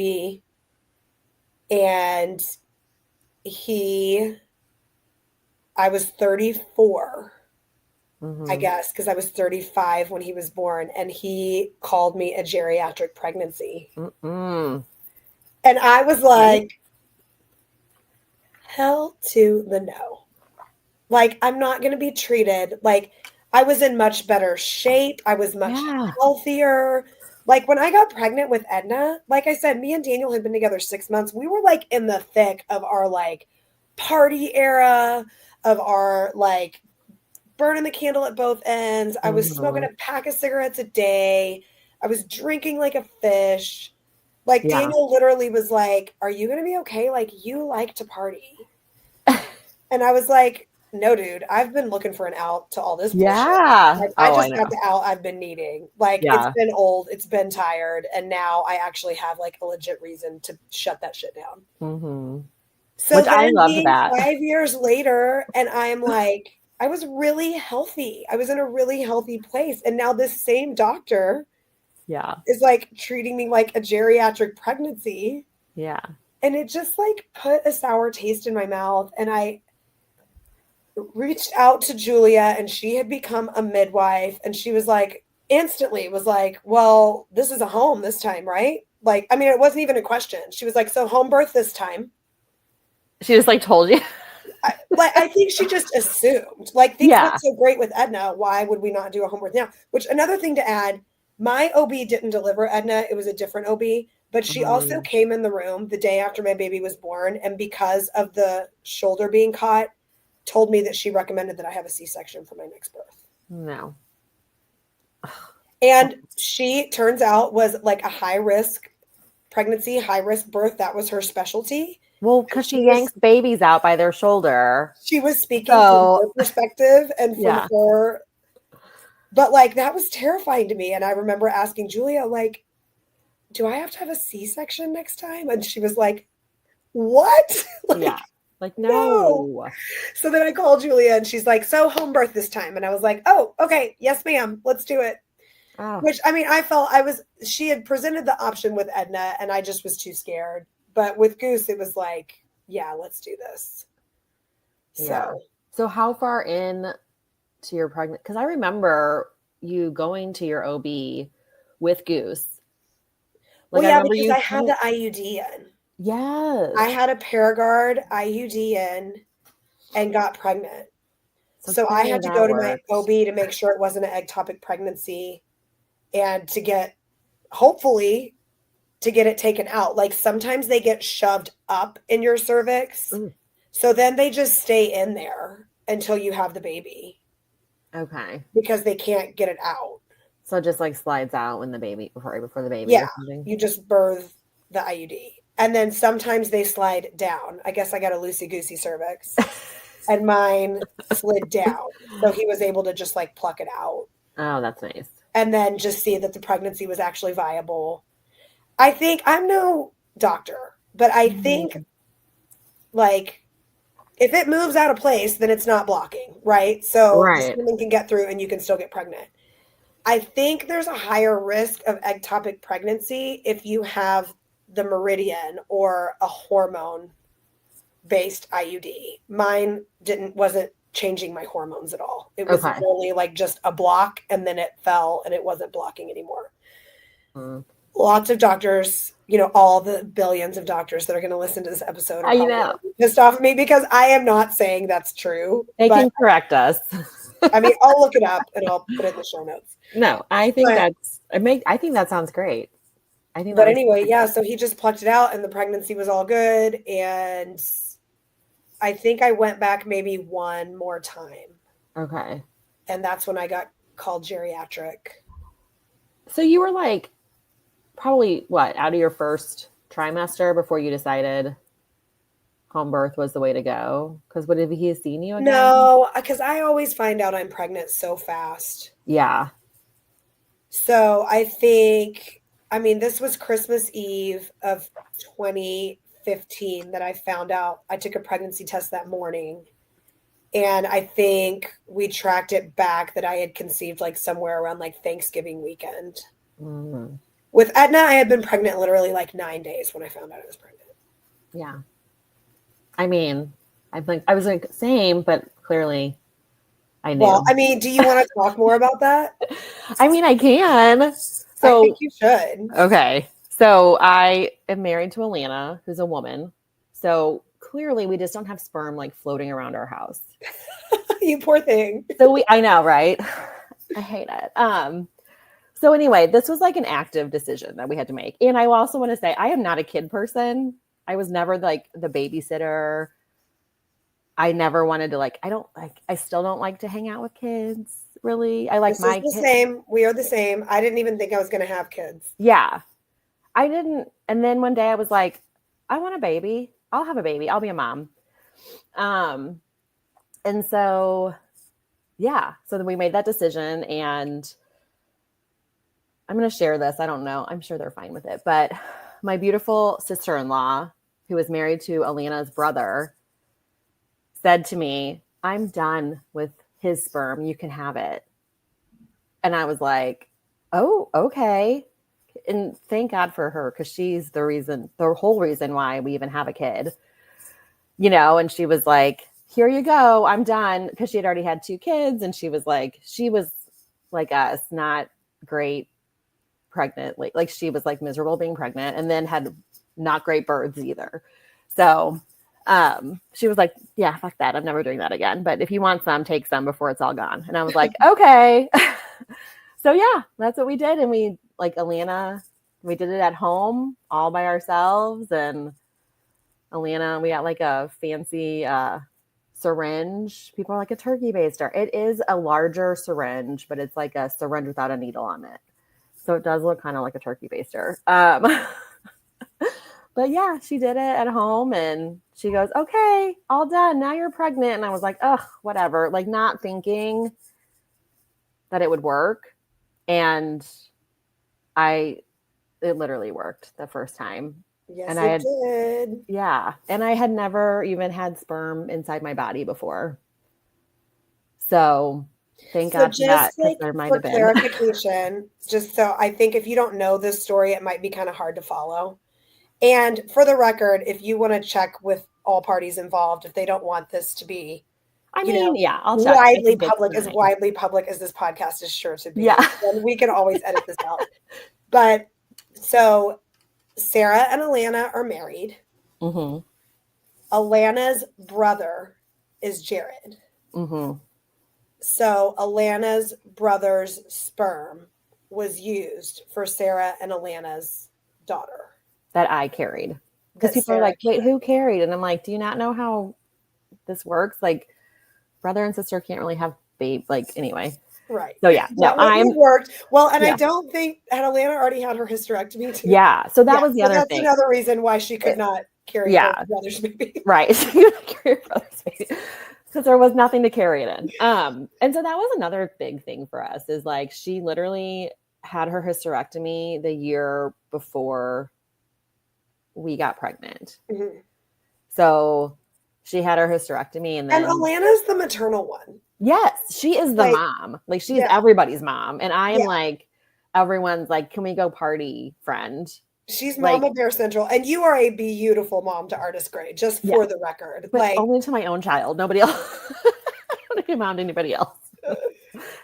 and I was 34. I guess, because I was 35 when he was born, and he called me a geriatric pregnancy. And I was like, hell to the no. Like, I'm not going to be treated. Like, I was in much better shape. I was much healthier. Like, when I got pregnant with Edna, like I said, me and Daniel had been together 6 months. We were like in the thick of our like party era, of our like burning the candle at both ends. I was smoking a pack of cigarettes a day. I was drinking like a fish. Like, Daniel literally was like, are you going to be okay? Like, you like to party. And I was like, no, dude, I've been looking for an out to all this bullshit. Like, I just got the out I've been needing. Like, it's been old, it's been tired, and now I actually have like a legit reason to shut that shit down. So which I love that. 5 years later, and I'm like, I was really healthy. I was in a really healthy place. And now this same doctor Yeah. is like treating me like a geriatric pregnancy. Yeah. And it just like put a sour taste in my mouth. And I reached out to Julia, and she had become a midwife. And she was like, instantly was like, well, this is a home this time, right? Like, I mean, it wasn't even a question. She was like, so home birth this time. She just like told you. I think she just assumed, like, things Yeah. went so great with Edna. Why would we not do a home birth now? Which, another thing to add, my OB didn't deliver Edna. It was a different OB, but she also came in the room the day after my baby was born. And because of the shoulder being caught, told me that she recommended that I have a C-section for my next birth. No. And she, turns out, was like a high risk pregnancy, high risk birth. That was her specialty. Well, because she yanks babies out by their shoulder. She was speaking from her perspective and from her. But like, that was terrifying to me. And I remember asking Julia, like, do I have to have a C-section next time? And she was like, what? Like, no. So then I called Julia, and she's like, so home birth this time. And I was like, oh, okay. Yes, ma'am. Let's do it. Oh. Which, I mean, I felt she had presented the option with Edna, and I just was too scared. But with Goose, it was like, yeah, let's do this. So how far in to your pregnant? Because I remember you going to your OB with Goose. Like, well, yeah, because I had the IUD in. Yes. I had a Paragard IUD in and got pregnant. So I had to go to my OB to make sure it wasn't an ectopic pregnancy, and to get, hopefully, to get it taken out. Like, sometimes they get shoved up in your cervix. So then they just stay in there until you have the baby. Okay. Because they can't get it out. So it just like slides out when the baby, before the baby. Yeah. You just birth the IUD. And then sometimes they slide down. I guess I got a loosey-goosey cervix. And mine slid down. So he was able to just like pluck it out. Oh, that's nice. And then just see that the pregnancy was actually viable. I think, I'm no doctor, but I think like, if it moves out of place, then it's not blocking, right? So the semen can get through and you can still get pregnant. I think there's a higher risk of ectopic pregnancy if you have the Meridian or a hormone-based IUD. Mine wasn't changing my hormones at all. It was only like just a block, and then it fell and it wasn't blocking anymore. Lots of doctors, all the billions of doctors that are going to listen to this episode are probably pissed off at me because I am not saying that's true. They can correct us. I mean, I'll look it up and I'll put it in the show notes. No, I think I think that sounds great. But anyway, yeah, so he just plucked it out and the pregnancy was all good. And I think I went back maybe one more time. Okay. And that's when I got called geriatric. So you were like, probably out of your first trimester before you decided home birth was the way to go? Because would he have seen you again? No, because I always find out I'm pregnant so fast. Yeah. So I think, this was Christmas Eve of 2015 that I found out. I took a pregnancy test that morning. And I think we tracked it back that I had conceived like somewhere around like Thanksgiving weekend. Mm-hmm. With Edna, I had been pregnant literally like 9 days when I found out I was pregnant. Yeah. I was like, same, but clearly I knew. Well, do you want to talk more about that? I can. So I think you should. Okay. So I am married to Alana, who's a woman. So clearly we just don't have sperm like floating around our house. You poor thing. So I know, right? I hate it. So anyway, this was like an active decision that we had to make. And I also want to say, I am not a kid person. I was never like the babysitter. I never wanted to I still don't like to hang out with kids, really. I like my kids. Same. We are the same. I didn't even think I was going to have kids. Yeah. I didn't. And then one day I was like, I want a baby. I'll have a baby. I'll be a mom. And so, yeah. So then we made that decision, and I'm going to share this. I don't know. I'm sure they're fine with it. But my beautiful sister-in-law, who was married to Alana's brother, said to me, I'm done with his sperm. You can have it. And I was like, oh, okay. And thank God for her, because she's the whole reason why we even have a kid, and she was like, here you go, I'm done. Because she had already had 2 kids, and she was like us, not great pregnant. Like she was like miserable being pregnant, and then had not great births either. So she was like, yeah, fuck that. I'm never doing that again. But if you want some, take some before it's all gone. And I was like, okay. So yeah, that's what we did. And we Alana, we did it at home all by ourselves. And Alana, we got like a fancy syringe. People are like, a turkey baster. It is a larger syringe, but it's like a syringe without a needle on it. So it does look kind of like a turkey baster. But yeah, she did it at home, and she goes, okay, all done. Now you're pregnant. And I was like, ugh, whatever. Like, not thinking that it would work. And it literally worked the first time. Yes, and it did. Yeah. And I had never even had sperm inside my body before. So thank God for that, because there might have been. Clarification, just so I think if you don't know this story, it might be kind of hard to follow. And for the record, if you want to check with all parties involved, if they don't want this to be, I'll check. Widely public as this podcast is sure to be. Yeah. And we can always edit this out. But so Sarah and Alana are married. Mm-hmm. Alana's brother is Jared. Mm-hmm. So Alana's brother's sperm was used for Sarah and Alana's daughter. That I carried. Because people are like, wait, who carried? And I'm like, do you not know how this works? Like, brother and sister can't really have babe. Like, anyway. Right. So yeah, no, it worked. Well, and I don't think, had Alana already had her hysterectomy too? Yeah. So that was the other thing. That's another reason why she could not carry her brother's baby. Right. She could carry her brother's baby. Because there was nothing to carry it in. And so that was another big thing for us, is like, she literally had her hysterectomy the year before we got pregnant. Mm-hmm. So she had her hysterectomy, and Alana's the maternal one. Yes, she is the mom. Like, she's everybody's mom. And I am like, everyone's like, can we go party, friend? She's Mama Bear Central. And you are a beautiful mom to Artist Grey, just for the record. But only to my own child. Nobody else. I don't be a mom to anybody else.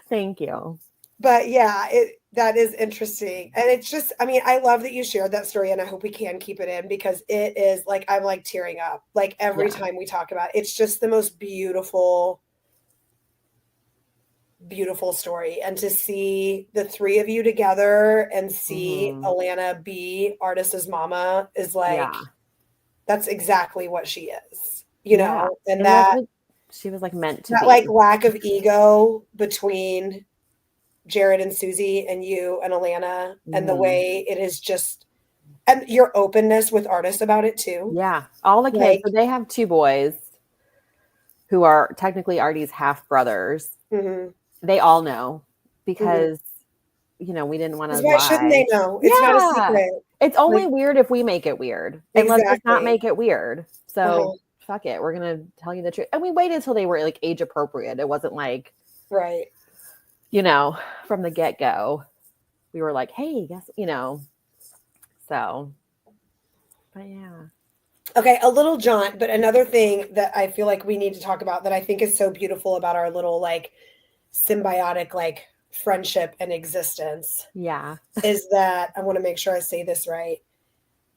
Thank you. But yeah, that is interesting. And it's just, I mean, I love that you shared that story, and I hope we can keep it in, because it is like, I'm like tearing up like every time we talk about it. It's just the most beautiful story. And to see the 3 of you together and see Alana be Artist's mama is like, that's exactly what she is, know, and that she was like meant to that be. Like lack of ego between Jared and Susie and you and Alana, and the way it is just, and your openness with Artist about it too. Yeah. All the kids. So they have 2 boys who are technically Artie's half brothers. Mm-hmm. They all know, because, we didn't want to lie. Why shouldn't they know? It's not a secret. It's only weird if we make it weird. And let's just not make it weird. So fuck it. We're going to tell you the truth. And we waited until they were like age appropriate. It wasn't like, right. From the get-go, we were like, hey, guess, so, but yeah. Okay, a little jaunt, but another thing that I feel like we need to talk about that I think is so beautiful about our little like symbiotic like friendship and existence. Yeah. Is that, I want to make sure I say this right.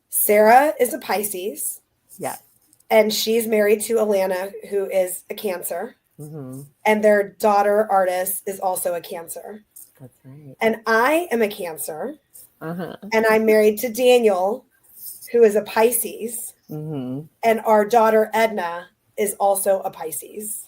Sarah is a Pisces. Yeah. And she's married to Alana, who is a Cancer. Mm-hmm. And their daughter, Artist, is also a Cancer. That's right. And I am a Cancer. Uh-huh. And I'm married to Daniel, who is a Pisces. Mm-hmm. And our daughter, Edna, is also a Pisces.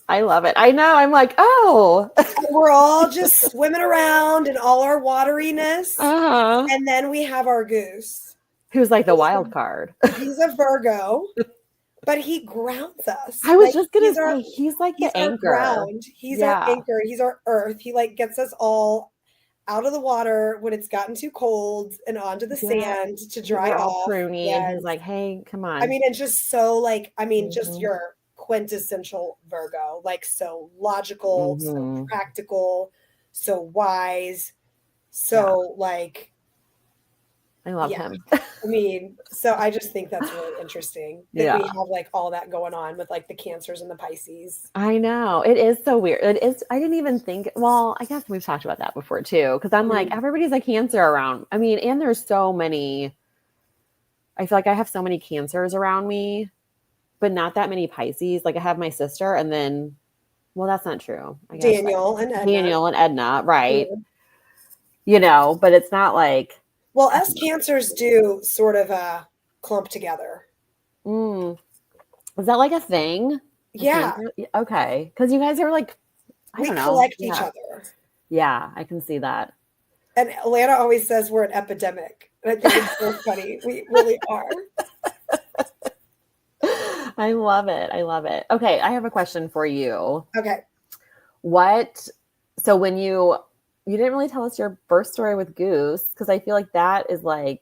I love it. I know. I'm like, oh. And we're all just swimming around in all our wateriness. Uh-huh. And then we have our goose. Who's like the wild card. He's a Virgo. But he grounds us. I was just going to say, he's like the anchor. Ground. He's our anchor. He's our earth. He like gets us all out of the water when it's gotten too cold and onto the sand to dry off. Pruny, and he's like, hey, come on. I mean, it's just so like, I mean, just your quintessential Virgo, like so logical, so Mhm. practical, so wise, so like, I love yeah. him. I mean, so I just think that's really interesting that we Yeah. have like all that going on with like the Cancers and the Pisces. I know. It is so weird. It is. I didn't even think, well, I guess we've talked about that before too. Cause I'm like, Mm. everybody's a Cancer around. I mean, and there's so many, I feel like I have so many Cancers around me, but not that many Pisces. Like I have my sister and then, well, that's not true. I guess Daniel and Edna. Daniel and Edna, right? Mhm. But it's not like, Well, us Cancers do sort of clump together. mm, is that like a thing? A Yeah, Cancer? Okay. Cause you guys are like, I we don't know. collect each Yeah. other. Yeah. I can see that. And Alana always says we're an epidemic. And I think it's so funny. We really are. I love it. I love it. Okay, I have a question for you. Okay. What so when you didn't really tell us your birth story with Goose because I feel like that is like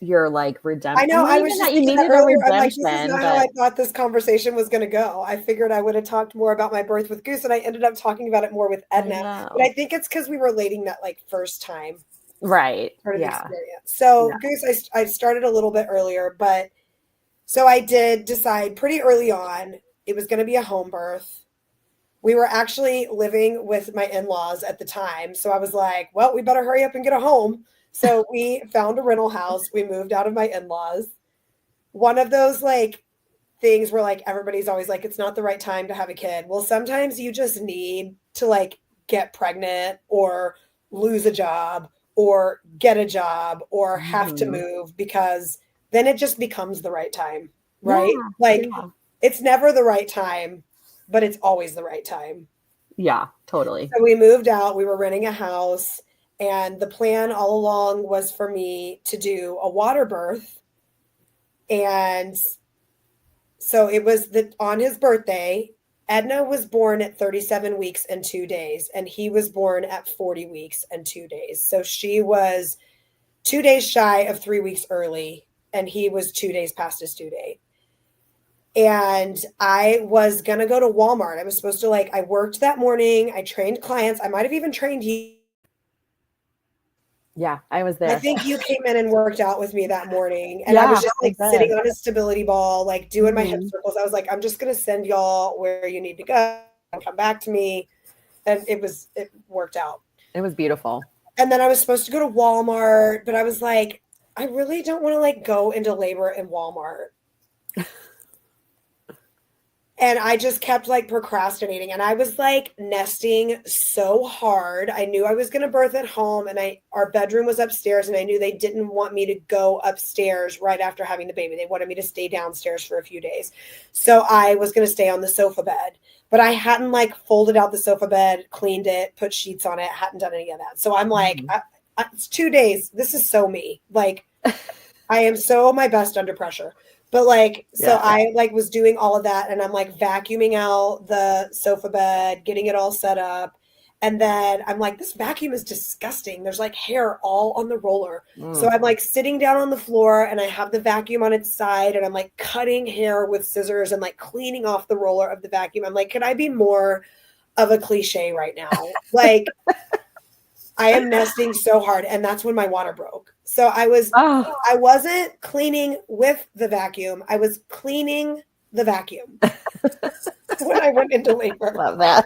your like I redemption. know. Not I even was just that you thinking that needed a earlier. I'm like, this is redemption, not how I but thought this conversation was going to go. I figured I would have talked more about my birth with Goose, and I ended up talking about it more with I Edna. But I know. think it's because we were relating that like first time Right. sort of Yeah. experience. So Yeah. Goose, I started a little bit earlier, but so I did decide pretty early on it was going to be a home birth. We were actually living with my in-laws at the time. So I was like, well, we better hurry up and get a home. So we found a rental house. We moved out of my in-laws. One of those like things where like everybody's always like, it's not the right time to have a kid. Well, sometimes you just need to like get pregnant or lose a job or get a job or have to Mhm. move because then it just becomes the right time, Yeah. right? Like Yeah. it's never the right time, but it's always the right time. Yeah, totally. So we moved out, we were renting a house, and the plan all along was for me to do a water birth. And so it was on his birthday. Edna was born at 37 weeks and 2 days, and he was born at 40 weeks and 2 days. So she was 2 days shy of 3 weeks early, and he was 2 days past his due date. And I was gonna go to Walmart. I was supposed to like, I worked that morning, I trained clients, I might have even trained you. Yeah, I was I there. think you came in and worked out with me that morning, and I was Yeah, just I like sitting did. on a stability ball, like doing my hip Mhm. circles. I was like, I'm just gonna send y'all where you need to go and come back to me. And it worked out. It was beautiful. And then I was supposed to go to Walmart, but I was like, I really don't want to like go into labor in Walmart. And I just kept like procrastinating, and I was like nesting so hard. I knew I was going to birth at home, and our bedroom was upstairs, and I knew they didn't want me to go upstairs right after having the baby. They wanted me to stay downstairs for a few days. So I was going to stay on the sofa bed, but I hadn't like folded out the sofa bed, cleaned it, put sheets on it, hadn't done any of that. So I'm like, Mhm. it's 2 days. This is so me. Like I am so my best under pressure. But like, so Yeah. I like was doing all of that, and I'm like vacuuming out the sofa bed, getting it all set up. And then I'm like, this vacuum is disgusting. There's like hair all on the roller. So Mm. I'm like sitting down on the floor, and I have the vacuum on its side, and I'm like cutting hair with scissors and like cleaning off the roller of the vacuum. I'm like, can I be more of a cliche right now? Like, I am nesting so hard, and that's when my water broke. So Oh, I wasn't cleaning with the vacuum. I was cleaning the vacuum when I went into labor. love that.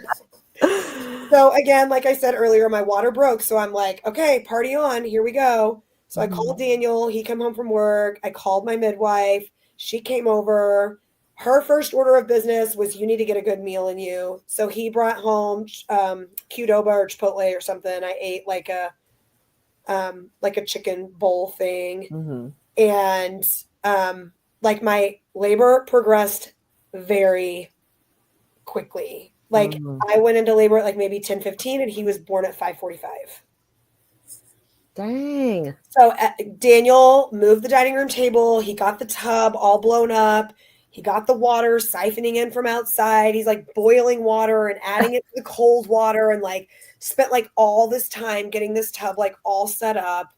So again, like I said earlier, my water broke. So I'm like, okay, party on. Here we go. So I Mhm. called Daniel. He came home from work. I called my midwife. She came over. Her first order of business was you need to get a good meal in you. So he brought home Qdoba or Chipotle or something. I ate like a chicken bowl thing. Mhm. And like my labor progressed very quickly. Like Mhm. I went into labor at like maybe 10:15, and he was born at 5:45. Dang. So Daniel moved the dining room table. He got the tub all blown up. He got the water siphoning in from outside. He's like boiling water and adding it to the cold water, and like spent like all this time getting this tub like all set up.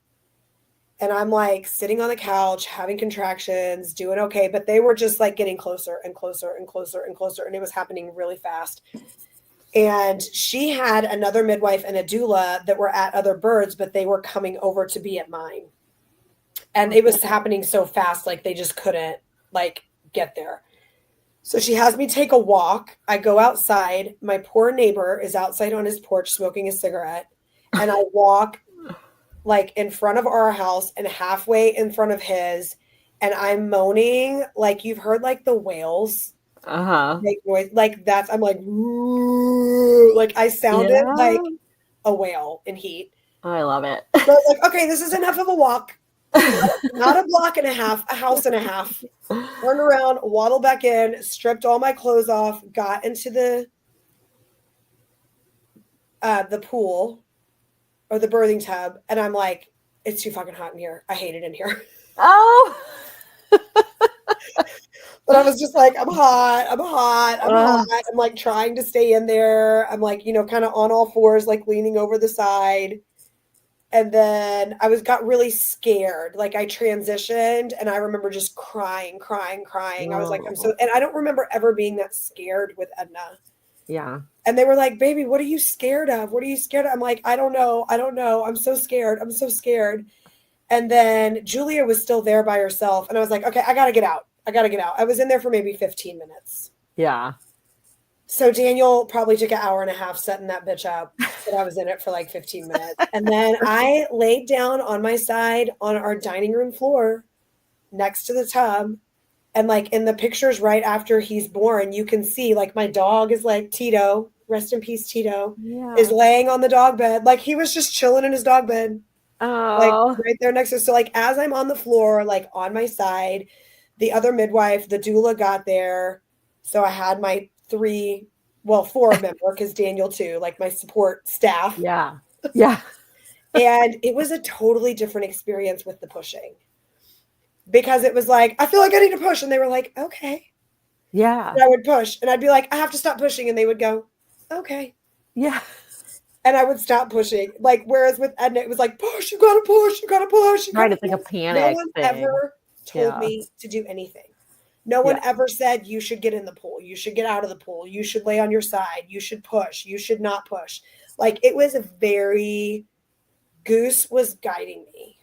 And I'm like sitting on the couch, having contractions, doing okay. But they were just like getting closer and closer and closer and closer. And it was happening really fast. And she had another midwife and a doula that were at other birds, but they were coming over to be at mine. And it was happening so fast, like they just couldn't like get there. So she has me take a walk. I go outside. My poor neighbor is outside on his porch smoking a cigarette. And I walk like in front of our house and halfway in front of his. And I'm moaning like you've heard like the whales make noise. Like that's, I'm like, "Woo." Like I sounded like a whale in heat. Oh, I love it. So I was like, okay, this is enough of a walk. Not a block and a half, a house and a half. Turned around, waddled back in, stripped all my clothes off, got into the pool or the birthing tub, and I'm like, it's too fucking hot in here. I hate it in here. Oh. But I was just like, I'm hot. I'm like trying to stay in there. I'm like, kind of on all fours, like leaning over the side. And then got really scared. Like I transitioned and I remember just crying. I was like, and I don't remember ever being that scared with Edna. Yeah. And they were like, baby, what are you scared of? I'm like, I don't know. I'm so scared. And then Julia was still there by herself. And I was like, okay, I got to get out. I was in there for maybe 15 minutes. Yeah. So Daniel probably took an hour and a half setting that bitch up. But I was in it for like 15 minutes. And then I laid down on my side on our dining room floor next to the tub. And like in the pictures right after he's born, you can see like my dog is like Tito, rest in peace, Tito, is laying on the dog bed. Like he was just chilling in his dog bed. Like right there next to us. So like as I'm on the floor, like on my side, the other midwife, the doula got there. So I had my 4 of them, because Daniel too, like my support staff. Yeah. And it was a totally different experience with the pushing. Because it was like, I feel like I need to push. And they were like, okay. Yeah. And I would push. And I'd be like, I have to stop pushing. And they would go, okay. Yeah. And I would stop pushing. Like, whereas with Edna, it was like, push, you gotta push. Right, it's like a panic. No one ever told me to do anything. No one ever said you should get in the pool. You should get out of the pool. You should lay on your side. You should push. You should not push. Like, it was Goose was guiding me.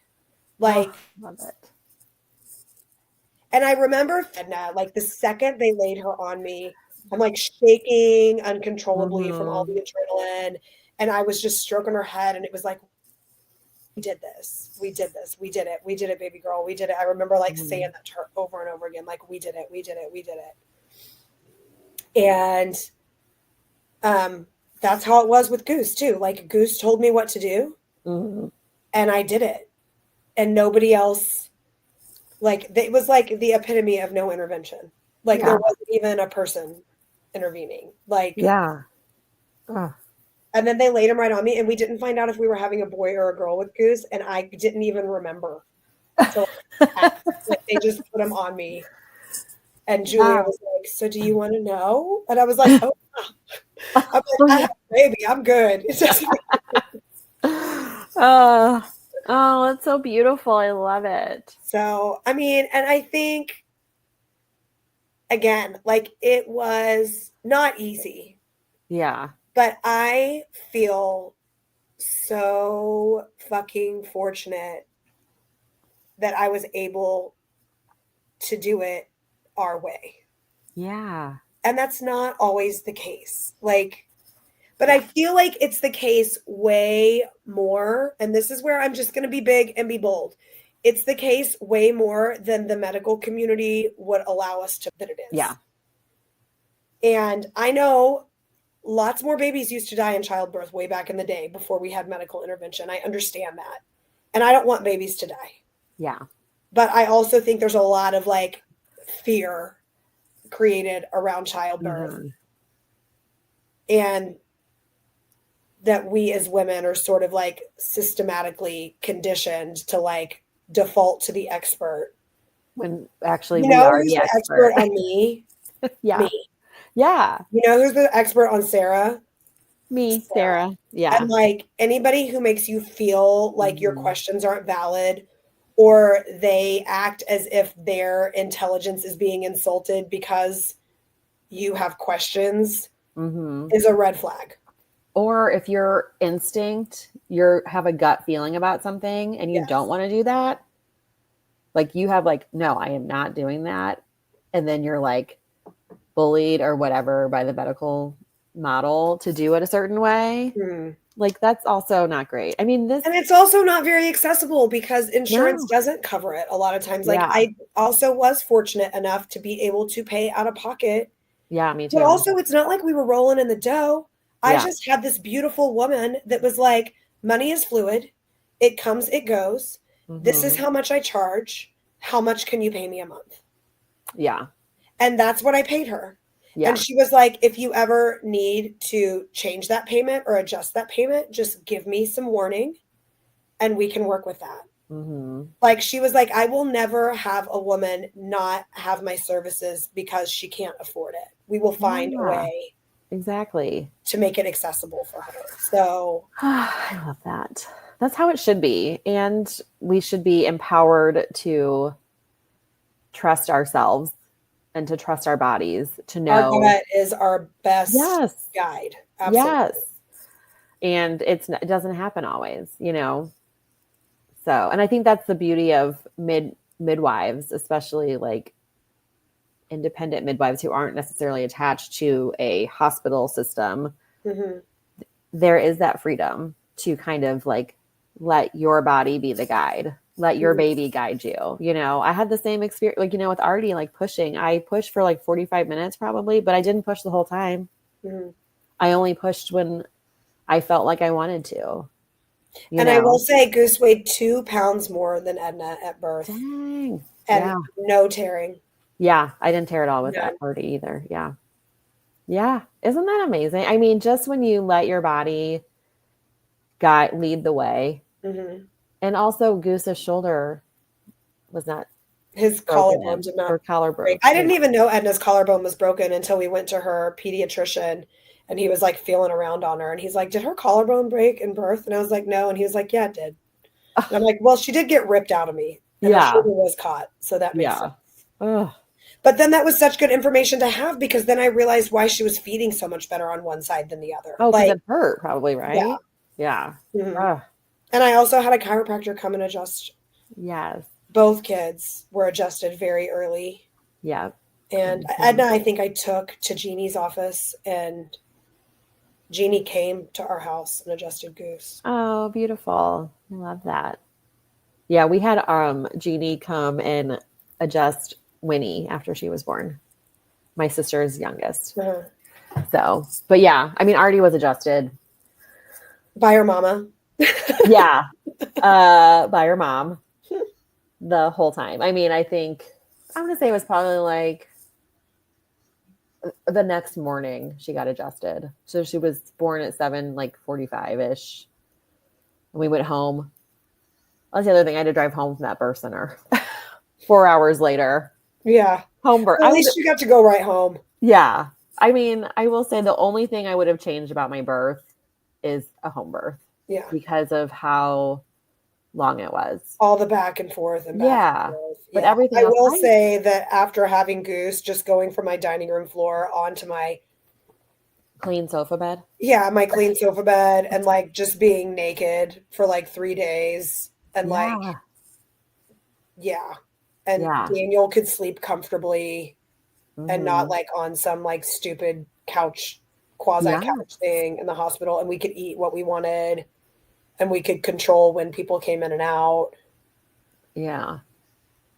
Like, love it. And I remember Edna, like the second they laid her on me, I'm like shaking uncontrollably from all the adrenaline. And I was just stroking her head. And it was like, we did it, baby girl. We did it. I remember like saying that to her over and over again. Like, we did it. And that's how it was with Goose too. Like Goose told me what to do and I did it. And nobody else, like, it was like the epitome of no intervention. Like there wasn't even a person intervening. Like, and then they laid him right on me, and we didn't find out if we were having a boy or a girl with Goose, and I didn't even remember. So like, they just put him on me, and Julia was like, "So do you want to know?" And I was like, "Oh, I'm like, I have a baby. I'm good." Oh, that's so beautiful. I love it. So, I mean, and I think, again, like it was not easy. Yeah. But I feel so fucking fortunate that I was able to do it our way. Yeah. And that's not always the case. Like, but I feel like it's the case way more. And this is where I'm just going to be big and be bold. It's the case way more than the medical community would allow us to, that it is. Yeah. And I know lots more babies used to die in childbirth way back in the day before we had medical intervention. I understand that. And I don't want babies to die. Yeah. But I also think there's a lot of like fear created around childbirth. And that we as women are sort of like systematically conditioned to like default to the expert. When actually we are the expert on me. Me. Yeah. You know who's the expert on Sarah? Me, Sarah. Yeah. And like anybody who makes you feel like your questions aren't valid or they act as if their intelligence is being insulted because you have questions, is a red flag. Or if your instinct, you have a gut feeling about something and you Yes. don't want to do that, like you have like, no, I am not doing that. And then you're like bullied or whatever by the medical model to do it a certain way. Like that's also not great. I mean, And it's also not very accessible because insurance No. doesn't cover it a lot of times. Like Yeah. I also was fortunate enough to be able to pay out of pocket. Yeah, me too. But also it's not like we were rolling in the dough. I Yeah. just had this beautiful woman that was like, money is fluid. It comes, it goes. This is how much I charge. How much can you pay me a month? Yeah. And that's what I paid her. Yeah. And she was like, if you ever need to change that payment or adjust that payment, just give me some warning and we can work with that. Like she was like, I will never have a woman not have my services because she can't afford it. We will find a way Exactly. to make it accessible for her. So I love that. That's how it should be. And we should be empowered to trust ourselves and to trust our bodies, to know our gut is our best yes, guide. Absolutely. yes. And it doesn't happen always, you know? So, and I think that's the beauty of midwives, especially like independent midwives who aren't necessarily attached to a hospital system. There is that freedom to kind of like let your body be the guide, let your baby guide you. You know, I had the same experience, like, you know, with Artie, like pushing. I pushed for like 45 minutes probably, but I didn't push the whole time. I only pushed when I felt like I wanted to. And I will say Goose weighed 2 pounds more than Edna at birth. Dang. And no tearing. Yeah, I didn't tear it all with that Artie either. Yeah. Yeah. Isn't that amazing? I mean, just when you let your body lead the way. And also Goose's shoulder was not his collarbone did not break. I didn't even know Edna's collarbone was broken until we went to her pediatrician and he was like feeling around on her and he's like, did her collarbone break in birth? And I was like, no. And he was like, yeah, it did. And I'm like, well, she did get ripped out of me. And her shoulder was caught. So that makes sense. But then that was such good information to have because then I realized why she was feeding so much better on one side than the other. Oh, because it hurt probably, right? Yeah. And I also had a chiropractor come and adjust. Yes. Both kids were adjusted very early. Yeah. And Edna, I think I took to Jeannie's office and Jeannie came to our house and adjusted Goose. Oh, beautiful. I love that. Yeah, we had Jeannie come and adjust Winnie after she was born. My sister's youngest. So, but yeah, I mean, Artie was adjusted. By her mama. Yeah. By her mom the whole time. I mean, I think, I'm going to say it was probably like the next morning she got adjusted. So she was born at 7:45-ish. And we went home. That's the other thing. I had to drive home from that birth center 4 hours later. Yeah. Home birth. At least you got to go right home. Yeah. I mean, I will say the only thing I would have changed about my birth is a home birth. Yeah. Because of how long it was. All the back and forth and back and forth. But everything I else, will say that after having Goose, just going from my dining room floor onto my clean sofa bed. Yeah, my clean sofa bed and like just being naked for like 3 days and and Daniel could sleep comfortably and not like on some like stupid quasi couch thing in the hospital, and we could eat what we wanted and we could control when people came in and out. Yeah.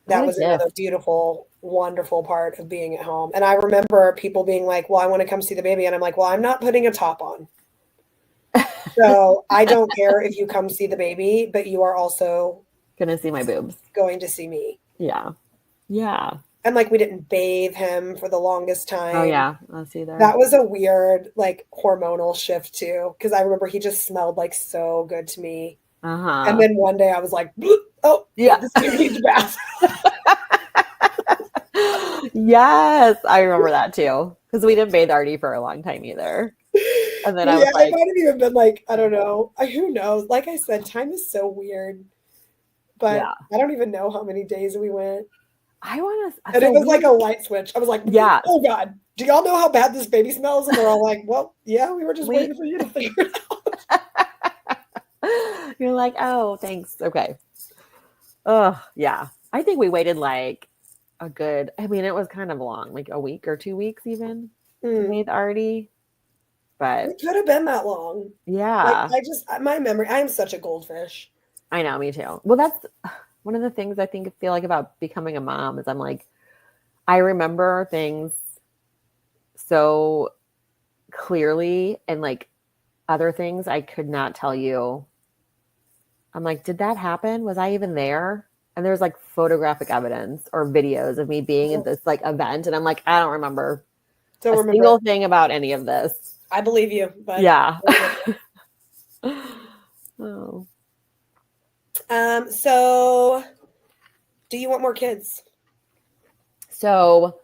That was another beautiful, wonderful part of being at home. And I remember people being like, well, I want to come see the baby. And I'm like, well, I'm not putting a top on. So I don't care if you come see the baby, but you are also going to see my boobs. Going to see me. Yeah. Yeah. And like we didn't bathe him for the longest time. Oh yeah. I'll see that. That was a weird like hormonal shift too. Cause I remember he just smelled like so good to me. And then one day I was like, oh yeah, this baby needs a bath. Yes. I remember that too. Cause we didn't bathe Artie for a long time either. And then I was like, it might have even been like, I don't know. Who knows? Like I said, time is so weird. but Yeah. I don't even know how many days we went. I want to. And it was like a light switch. I was like, Yeah. oh God, do y'all know how bad this baby smells? And they're all like, well, yeah, we were just waiting for you to figure it out. You're like, oh, thanks. Okay. Oh, yeah. I think we waited like a good, I mean, it was kind of long, like a week or 2 weeks even with Artie. But It could have been that long. yeah. Like, my memory, I am such a goldfish. I know, me too. Well, that's one of the things I feel like about becoming a mom is I'm like, I remember things so clearly and like other things I could not tell you. I'm like, did that happen? Was I even there? And there's like photographic evidence or videos of me being at this like event. And I'm like, I don't remember single thing about any of this. I believe you, but yeah. Oh. So do you want more kids? So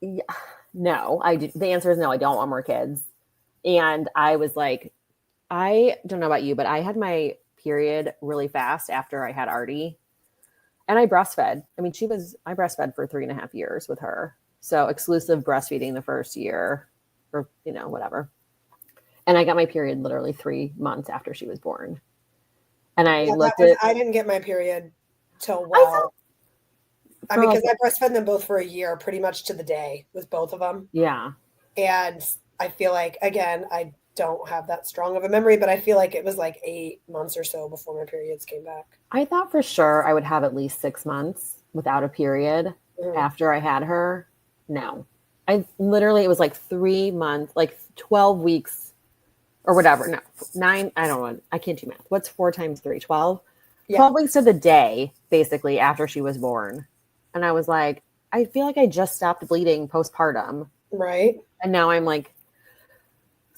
no, I do. The answer is no, I don't want more kids. And I was like, I don't know about you, but I had my period really fast after I had Artie. And I breastfed. I mean, I breastfed for 3.5 years with her. So exclusive breastfeeding the first year or, whatever. And I got my period literally 3 months after she was born. And I I didn't get my period till because I breastfed them both for a year, pretty much to the day with both of them. Yeah. And I feel like, again, I don't have that strong of a memory, but I feel like it was like 8 months or so before my periods came back. I thought for sure I would have at least 6 months without a period after I had her. No. It was like 3 months, like 12 weeks or whatever. No, 9. I don't know. I can't do math. What's 4 times 3? 12? Yeah. 12 weeks to the day, basically, after she was born. And I was like, I feel like I just stopped bleeding postpartum. Right. And now I'm like,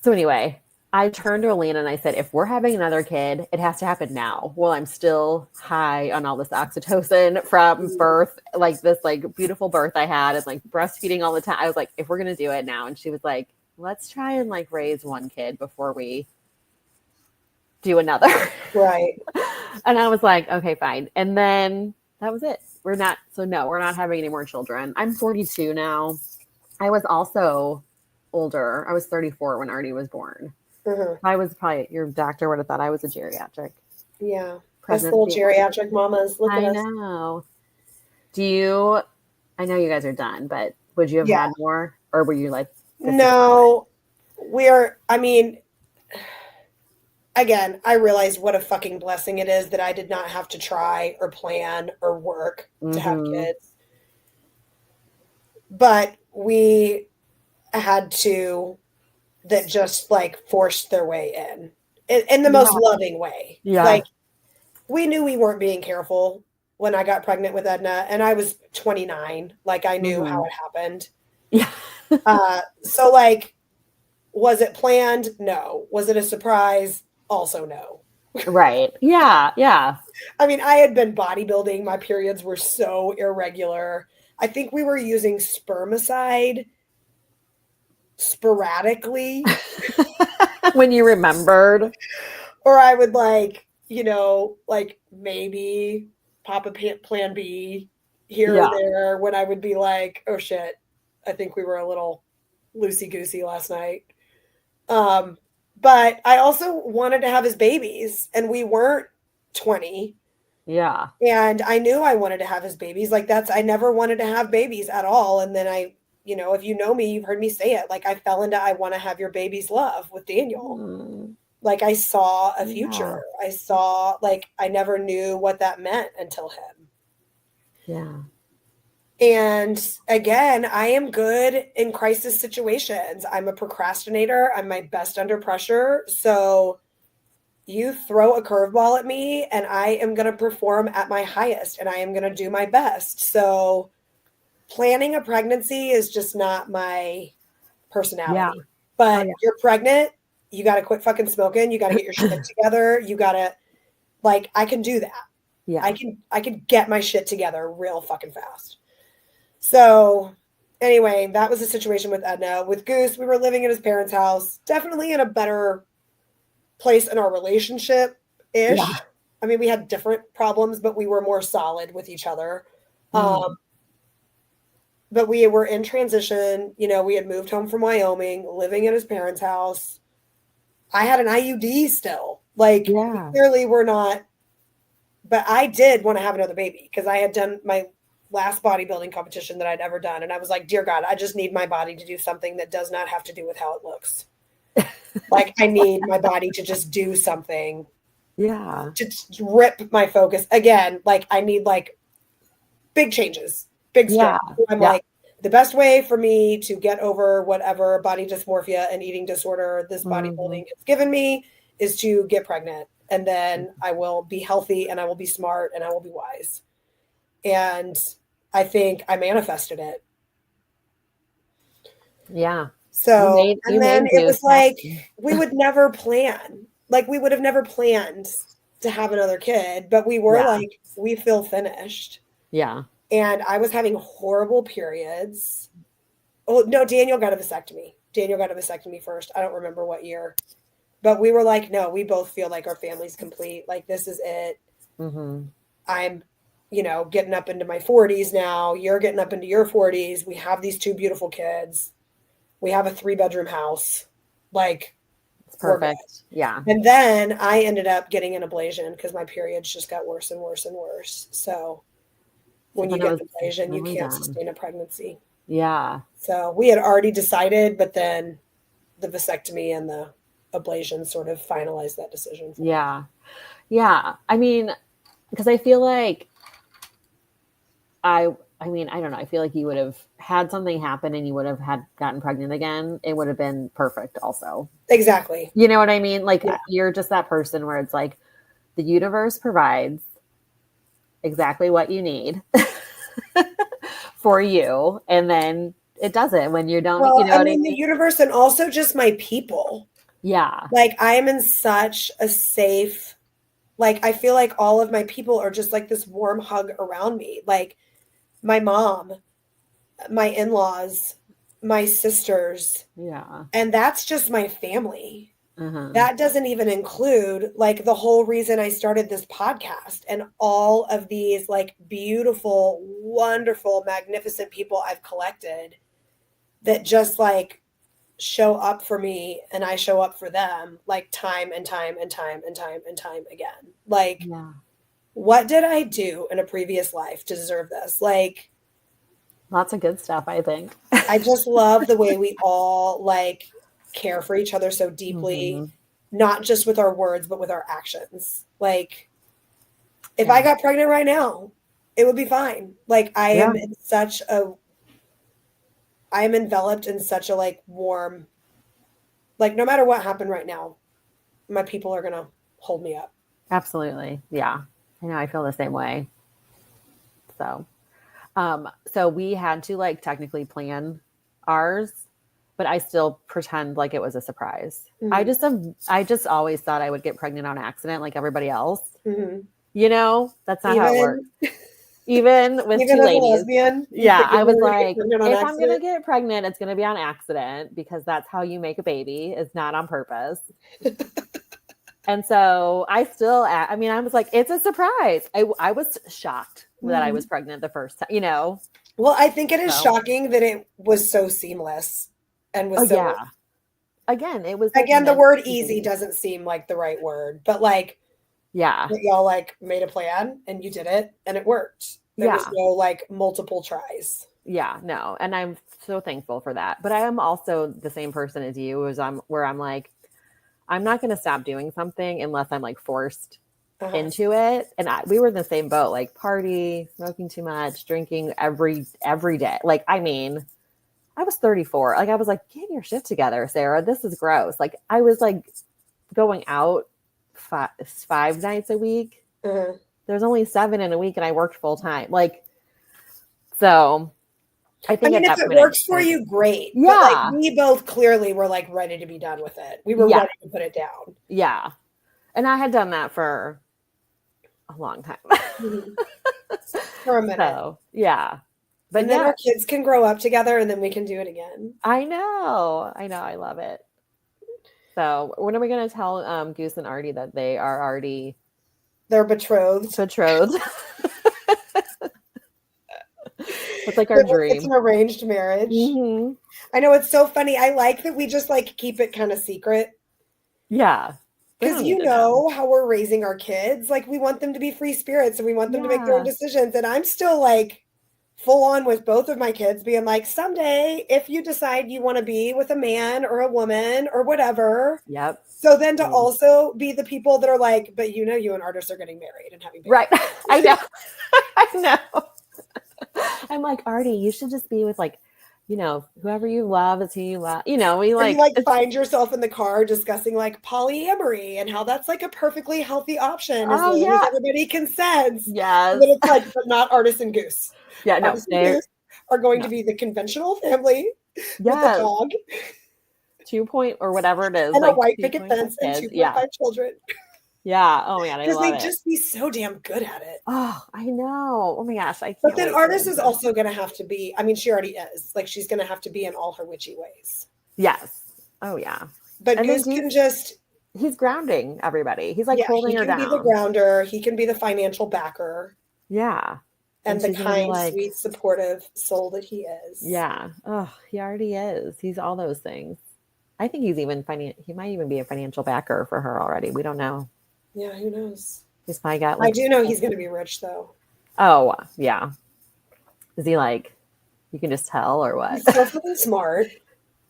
so anyway, I turned to Alina and I said, if we're having another kid, it has to happen now. Well, I'm still high on all this oxytocin from birth, like this like beautiful birth I had and like breastfeeding all the time. I was like, if we're going to do it now. And she was like, let's try and like raise one kid before we do another. Right. And I was like, okay, fine. And then that was it. We're not having any more children. I'm 42 now. I was also older. I was 34 when Artie was born. I was your doctor would have thought I was a geriatric. Yeah. Us little geriatric mamas. Look at us. I know. I know you guys are done, but would you have had more? Or were you like, no, again, I realize what a fucking blessing it is that I did not have to try or plan or work to have kids. But we had to that just like forced their way in the most loving way. Yeah. Like we knew we weren't being careful when I got pregnant with Edna and I was 29. Like I knew how it happened. Yeah. So like, was it planned? No. Was it a surprise? Also no. Right. Yeah. Yeah. I mean, I had been bodybuilding. My periods were so irregular. I think we were using spermicide sporadically. When you remembered. Or I would like maybe pop a plan B here or there when I would be like, oh shit, I think we were a little loosey-goosey last night. But I also wanted to have his babies and we weren't 20. Yeah. And I knew I wanted to have his babies. Like I never wanted to have babies at all. And then if you know me, you've heard me say it. Like I fell into I want to have your baby's love with Daniel. Like I saw a future. Yeah. I saw I never knew what that meant until him. Yeah. And again, I am good in crisis situations. I'm a procrastinator. I'm my best under pressure. So you throw a curveball at me and I am going to perform at my highest and I am going to do my best. So planning a pregnancy is just not my personality. Yeah. But you're pregnant. You got to quit fucking smoking. You got to get your shit together. You got to I can do that. Yeah. I can get my shit together real fucking fast. So anyway, that was the situation with Edna. With Goose, we were living in his parents' house, definitely in a better place in our relationship ish. Yeah. I mean, we had different problems, but we were more solid with each other. But we were in transition. You know, we had moved home from Wyoming, living at his parents' house. I had an IUD still. Like, we Yeah. clearly were not, but I did want to have another baby because I had done my last bodybuilding competition that I'd ever done. And I was like, dear God, I just need my body to do something that does not have to do with how it looks. Like, I need my body to just do something Yeah. to rip my focus again. Like, I need like big changes, big Yeah. steps. I'm Yeah. like, the best way for me to get over whatever body dysmorphia and eating disorder this bodybuilding has given me is to get pregnant. And then I will be healthy and I will be smart and I will be wise. And I think I manifested it. Yeah. So, You and then made it was Goose like, happen. we would never plan. Like, we would have never planned to have another kid, but we were Yeah. like, we feel finished. Yeah. And I was having horrible periods. Oh, no, Daniel got a vasectomy. Daniel got a vasectomy first. I don't remember what year. But we were like, no, we both feel like our family's complete. Like, this is it. I'm, you know, getting up into my 40s now. You're getting up into your 40s. We have these two beautiful kids. We have a 3-bedroom house. Like, It's perfect. Yeah. and then I ended up getting an ablation because my periods just got worse and worse and worse. So when you get an ablation, you can't sustain a pregnancy. Yeah. So we had already decided, but then the vasectomy and the ablation sort of finalized that decision. Yeah. Yeah. I mean, because I feel like I mean, I don't know. I feel like you would have had something happen and you would have gotten pregnant again. It would have been perfect also. Exactly. You know what I mean? Like, you're just that person where it's like the universe provides exactly what you need for you. And then it doesn't when you don't, Well, you know what I mean? the universe and also just my people. Yeah. Like, I am in such a safe, like, I feel like all of my people are just like this warm hug around me. Like, my mom, my in-laws, my sisters. Yeah. And that's just my family. That doesn't even include like the whole reason I started this podcast and all of these like beautiful, wonderful, magnificent people I've collected that just like show up for me and I show up for them like time and time and time and time and time again. Like, what did I do in a previous life to deserve this? Like, lots of good stuff, I think. I just love the way we all like care for each other so deeply, not just with our words, but with our actions. Like, if I got pregnant right now, it would be fine. Like, I am in such a, I am enveloped in such a like warm, like, no matter what happened right now, my people are going to hold me up. Absolutely. Yeah. I know. I feel the same way. So, so we had to like technically plan ours, but I still pretend like it was a surprise. I just always thought I would get pregnant on accident like everybody else. You know, that's not how it works. Even with two ladies. Lesbian, I was like, if I'm going to get pregnant, it's going to be on accident because that's how you make a baby. It's not on purpose. And so I still, I mean, I was like, it's a surprise. I was shocked that I was pregnant the first time, you know? Well, I think it is shocking that it was so seamless and was Again, it was again, the word easy doesn't seem like the right word, but like, y'all like made a plan and you did it and it worked. There was no like multiple tries. Yeah, no. And I'm so thankful for that. But I am also the same person as you where I'm like, I'm not going to stop doing something unless I'm like forced into it. And we were in the same boat, like party, smoking too much, drinking every day. Like, I mean, I was 34. Like, I was like, get your shit together, Sarah. This is gross. Like, I was like going out 5 nights a week. There's only 7 in a week and I worked full time. Like, so I think if it works for you, great. Yeah. But like, we both clearly were like ready to be done with it. We were ready to put it down. Yeah. And I had done that for a long time. For a minute. So, yeah. But then our kids can grow up together and then we can do it again. I know. I love it. So when are we going to tell Goose and Artie that they are already They're betrothed. betrothed? It's like our dream. It's an arranged marriage. Mm-hmm. I know, it's so funny. I like that we just like keep it kind of secret. Yeah. Because you know how we're raising our kids. Like, we want them to be free spirits and we want them to make their own decisions. And I'm still like full on with both of my kids being like, someday, if you decide you want to be with a man or a woman or whatever. Yep. So then to also be the people that are like, but you and artists are getting married and having babies. Right. I know. I know. I'm like, Artie, you should just be with like, whoever you love is who you love. We like, you like find yourself in the car discussing like polyamory and how that's like a perfectly healthy option as long as everybody consents. Yes. But it's like, but not Artist and Goose. Yeah, no, Artist and Goose are going to be the conventional family with a dog. 2 point or whatever it is. And like a white picket fence and 2.5 children. Yeah. Oh my God. I love it. Because they just be so damn good at it. Oh, I know. Oh my gosh. I can't. But then Artist is also going to have to be, I mean, she already is. Like, she's going to have to be in all her witchy ways. Yes. Oh yeah. But Goose can just. He's grounding everybody. He's like holding her down. He can be the grounder. He can be the financial backer. Yeah. And the kind, sweet, supportive soul that he is. Yeah. Oh, he already is. He's all those things. I think he's even he might even be a financial backer for her already. We don't know. Yeah, who knows? He's probably got. I do know he's going to be rich, though. Oh yeah. Is he like? You can just tell, or what? He's so fucking smart.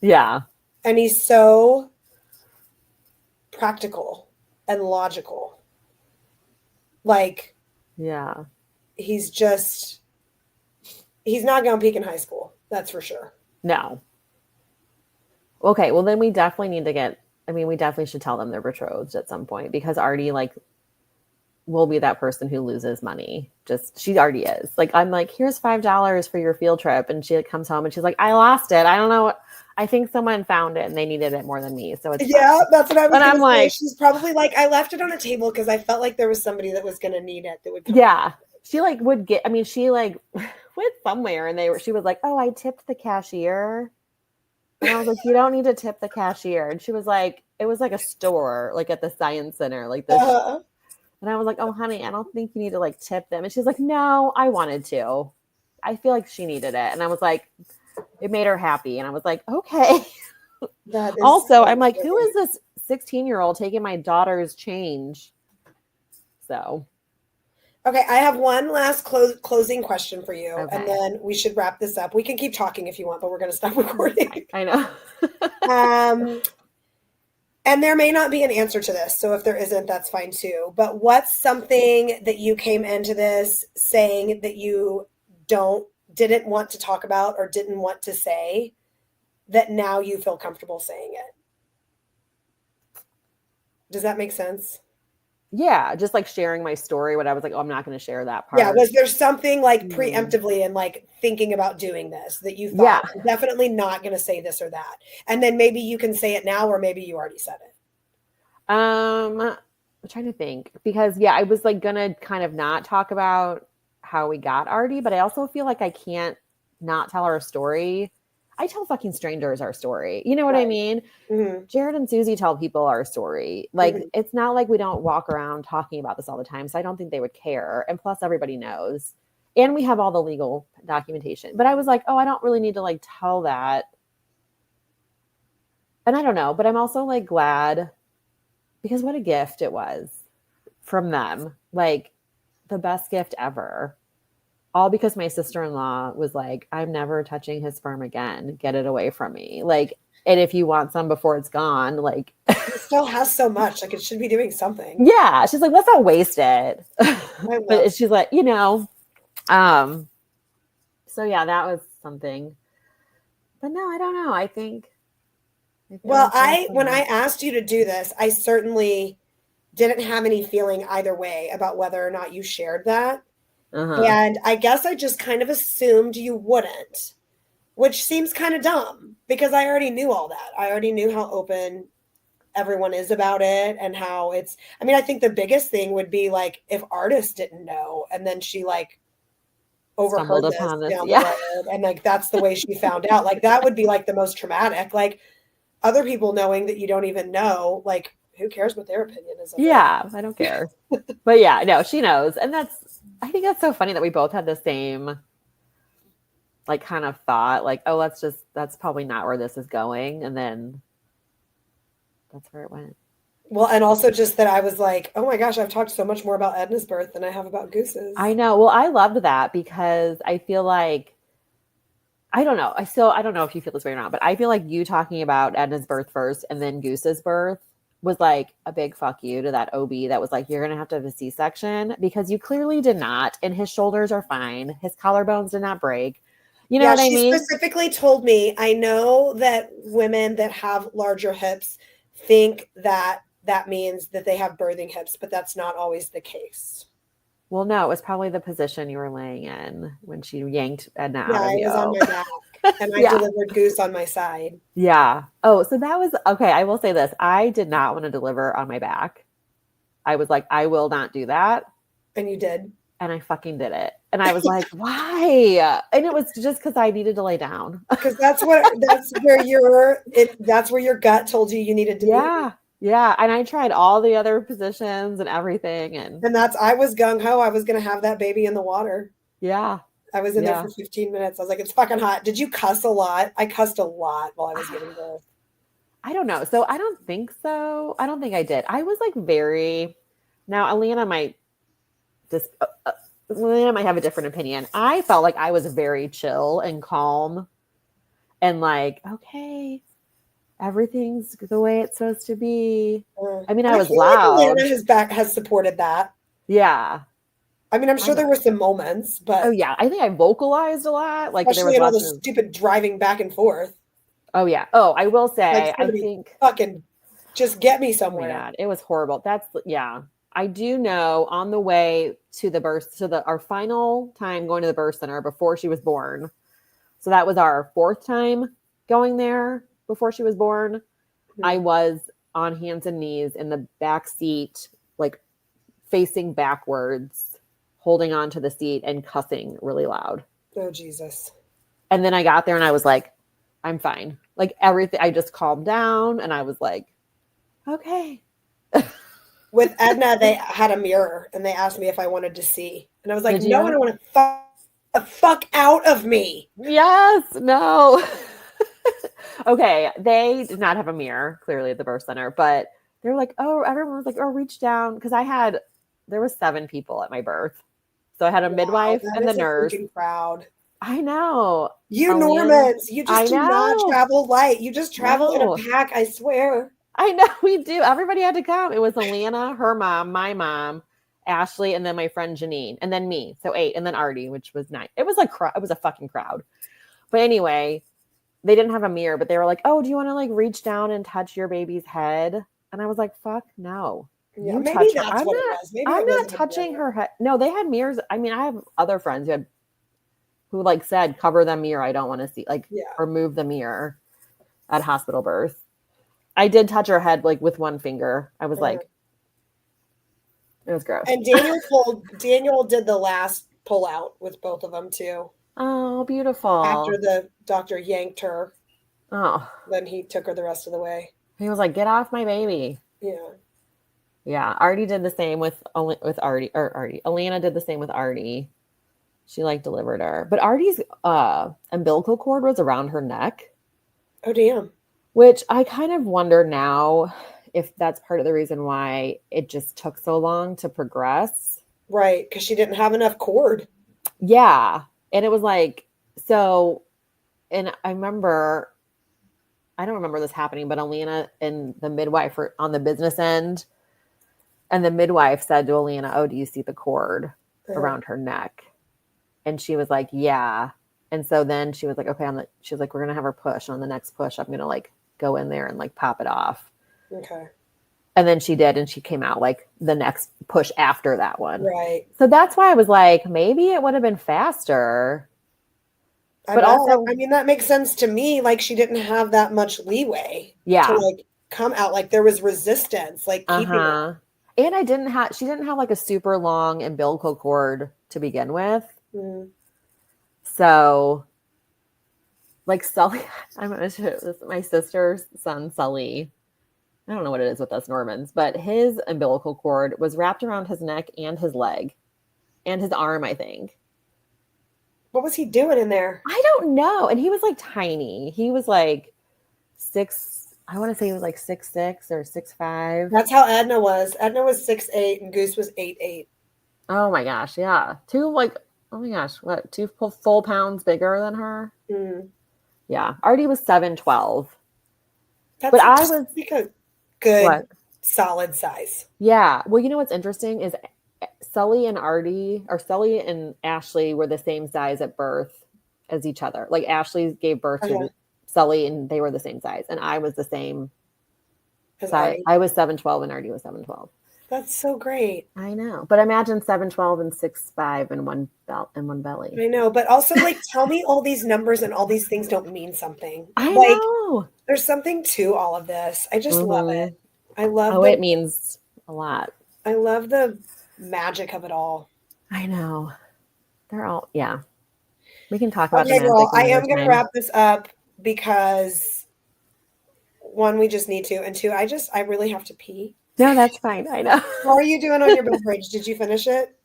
Yeah. And he's so practical and logical. Like. Yeah. He's not going to peak in high school. That's for sure. No. Okay, well then we definitely need to we definitely should tell them they're betrothed at some point, because Artie will be that person who loses money. She already is. Like, I'm like, here's $5 for your field trip. And she comes home and she's like, I lost it. I don't know. I think someone found it and they needed it more than me. So it's fine. That's what I was going to say. Like, she's probably like, I left it on a table because I felt like there was somebody that was going to need it that would come. Yeah. She would get, she went somewhere and she was like, oh, I tipped the cashier. And I was like, you don't need to tip the cashier. And she was like, it was like a store, like at the Science Center, like this. And I was like, oh, honey, I don't think you need to tip them. And she's like, no, I wanted to. I feel like she needed it. And I was like, it made her happy. And I was like, okay. Also, I'm like, who is this 16-year-old taking my daughter's change? So. Okay, I have one last closing question for you, and then we should wrap this up. We can keep talking if you want, but we're going to stop recording. I know. And there may not be an answer to this, so if there isn't, that's fine too. But what's something that you came into this saying that you didn't want to talk about or didn't want to say that now you feel comfortable saying it? Does that make sense? Yeah, just sharing my story, what I was like, oh, I'm not going to share that part. Yeah, was there something preemptively and thinking about doing this that you thought, I'm definitely not going to say this or that? And then maybe you can say it now, or maybe you already said it. I'm trying to think, because I was going to kind of not talk about how we got Artie, but I also feel like I can't not tell our story. I tell fucking strangers our story. You know what I mean? Mm-hmm. Jared and Susie tell people our story. It's not like we don't walk around talking about this all the time. So I don't think they would care. And plus everybody knows. And we have all the legal documentation. But I was like, oh, I don't really need to tell that. And I don't know. But I'm also glad, because what a gift it was from them. The best gift ever. All because my sister-in-law was like, I'm never touching his sperm again. Get it away from me. And if you want some before it's gone, it still has so much. It should be doing something. Yeah. She's like, let's not waste it. But she's like, so yeah, that was something. But no, I don't know. I think. When I asked you to do this, I certainly didn't have any feeling either way about whether or not you shared that. Uh-huh. And I guess I just kind of assumed you wouldn't, which seems kind of dumb because I already knew all that. I already knew how open everyone is about it and how it's, I think the biggest thing would be if Artist didn't know and then she overheard this down the road and that's the way she found out. That would be the most traumatic. other people knowing that you don't even know, like, who cares what their opinion is of it? Yeah, I don't care. But yeah, no, she knows. And I think that's so funny that we both had the same like kind of thought, like, oh, that's probably not where this is going. And then that's where it went. Well, and also just that I was like, oh my gosh, I've talked so much more about Edna's birth than I have about Goose's. I know. Well, I loved that because I feel like I don't know. I don't know if you feel this way or not, but I feel like you talking about Edna's birth first and then Goose's birth was like a big fuck you to that OB that was like, you're going to have a C-section because you clearly did not. And his shoulders are fine. His collarbones did not break. You know what I mean? She specifically told me, I know that women that have larger hips think that that means that they have birthing hips, but that's not always the case. Well, no, it was probably the position you were laying in when she yanked Edna out of you. I was on my back and I delivered Goose on my side. Yeah. Oh, so that was okay. I will say this. I did not want to deliver on my back. I was like, I will not do that. And you did. And I fucking did it. And I was like, why? And it was just because I needed to lay down. Because that's where your gut told you needed to be. Yeah. And I tried all the other positions and everything. And I was gung-ho. I was going to have that baby in the water. Yeah. I was in there for 15 minutes. I was like, it's fucking hot. Did you cuss a lot? I cussed a lot while I was giving birth. I don't know. So I don't think so. I don't think I did. I was like now Alana might have a different opinion. I felt like I was very chill and calm and like, okay, everything's the way it's supposed to be. I mean, I was loud. Like Alana has supported that. Yeah. I mean, I'm sure there were some moments, but I think I vocalized a lot. Like especially in all the stupid driving back and forth. Oh yeah. Oh, I will say, I think fucking just get me somewhere. Oh my God, it was horrible. I do know on the way to the birth, our final time going to the birth center before she was born. So that was our 4th time going there before she was born. Mm-hmm. I was on hands and knees in the back seat, like facing backwards, holding on to the seat and cussing really loud. Oh, Jesus. And then I got there and I was like, I'm fine. Like everything, I just calmed down and I was like, okay. With Edna, they had a mirror and they asked me if I wanted to see. And I was like, no, I don't want to the fuck out of me. Yes, no. Okay, they did not have a mirror, clearly, at the birth center, but they were like, oh, everyone was like, oh, reach down. Because there were 7 people at my birth. So I had a midwife and the nurse. Crowd. I know. You Normans, you just do not travel light. You just travel in a pack, I swear. I know we do. Everybody had to come. It was Alana, her mom, my mom, Ashley, and then my friend Janine, and then me. So 8, and then Artie, which was 9. It was it was a fucking crowd. But anyway, they didn't have a mirror, but they were like, oh, do you want to like reach down and touch your baby's head? And I was like, fuck no. Yeah, maybe that's what it was. Maybe I'm not touching her head. No, they had mirrors. I mean, I have other friends who like said, cover the mirror. I don't want to see, or move the mirror at hospital birth. I did touch her head like with one finger. I was like, it was gross. And Daniel did the last pull out with both of them too. Oh, beautiful. After the doctor yanked her. Oh. Then he took her the rest of the way. He was like, get off my baby. Yeah. Yeah. Artie did the same with Artie. Alana did the same with Artie. She like delivered her. But Artie's umbilical cord was around her neck. Oh, damn. Which I kind of wonder now if that's part of the reason why it just took so long to progress. Right. Because she didn't have enough cord. Yeah. And it was like, so, and I don't remember this happening, but Alana and the midwife were on the business end. And the midwife said to Alana, oh, do you see the cord around her neck? And she was like, yeah. And so then she was like, okay, she was like, we're going to have her push. On the next push, I'm going to like go in there and like pop it off. Okay. And then she did. And she came out like the next push after that one. Right. So that's why I was like, maybe it would have been faster. But also, I mean, that makes sense to me. Like she didn't have that much leeway. Yeah. To like come out. Like there was resistance. Like keeping her. And she didn't have like a super long umbilical cord to begin with. Mm-hmm. So like Sully. I'm going to show this. My sister's son, Sully. I don't know what it is with us Normans, but his umbilical cord was wrapped around his neck and his leg and his arm, I think. What was he doing in there? I don't know. And he was like tiny. He was like I want to say he was like 6'6" or 6'5". That's how Edna was. Edna was 6'8" and Goose was 8'8". Oh my gosh. Yeah. Oh my gosh. What? 2 full pounds bigger than her? Mm. Yeah. Artie was 7'12". That's But I just was like a good, what? solid size. Yeah. Well, you know what's interesting is Sully and Ashley were the same size at birth as each other. Like Ashley gave birth Okay. to Sully and they were the same size. And I was the same As size. Artie. I was 7'12" and Artie was 7'12". That's so great. I know. But imagine 7'12" and 6'5" and one belly. I know, but also like tell me all these numbers and all these things don't mean something. I Like know. there's something to all of this. I just love it. I love Oh, it means a lot. I love the magic of it all. I know. They're all, yeah. We can talk about the Okay, magic girl, I another am going to time. wrap this up because one, we just need to, and two, I really have to pee. No, that's fine. I know. How are you doing on your beverage? Did you finish it?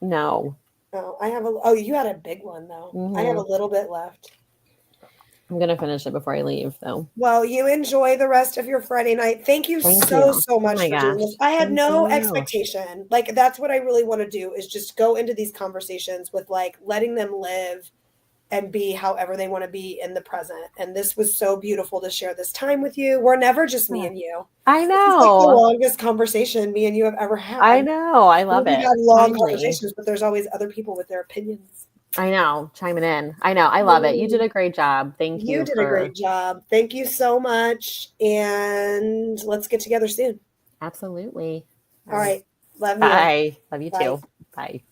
No. Oh, you had a big one though. I have a little bit left. I'm going to finish it before I leave, though. Well, you enjoy the rest of your Friday night. Thank you Thank so you. much Oh my for doing gosh. this. I had Thank no you. expectation. Like that's what I really want to do is just go into these conversations with like letting them live and be however they want to be in the present. And this was so beautiful to share this time with you. We're never just me and you. I It's like the know. longest conversation me and you have ever had. I know. I love We've it. had long Finally. conversations, but there's always other people with their opinions. I know. Chiming in. I know. I love it. You did a great job. Thank you. You did a great job. Thank you so much. And let's get together soon. Absolutely. All right. Love you. Bye. Love you Bye. too. Bye.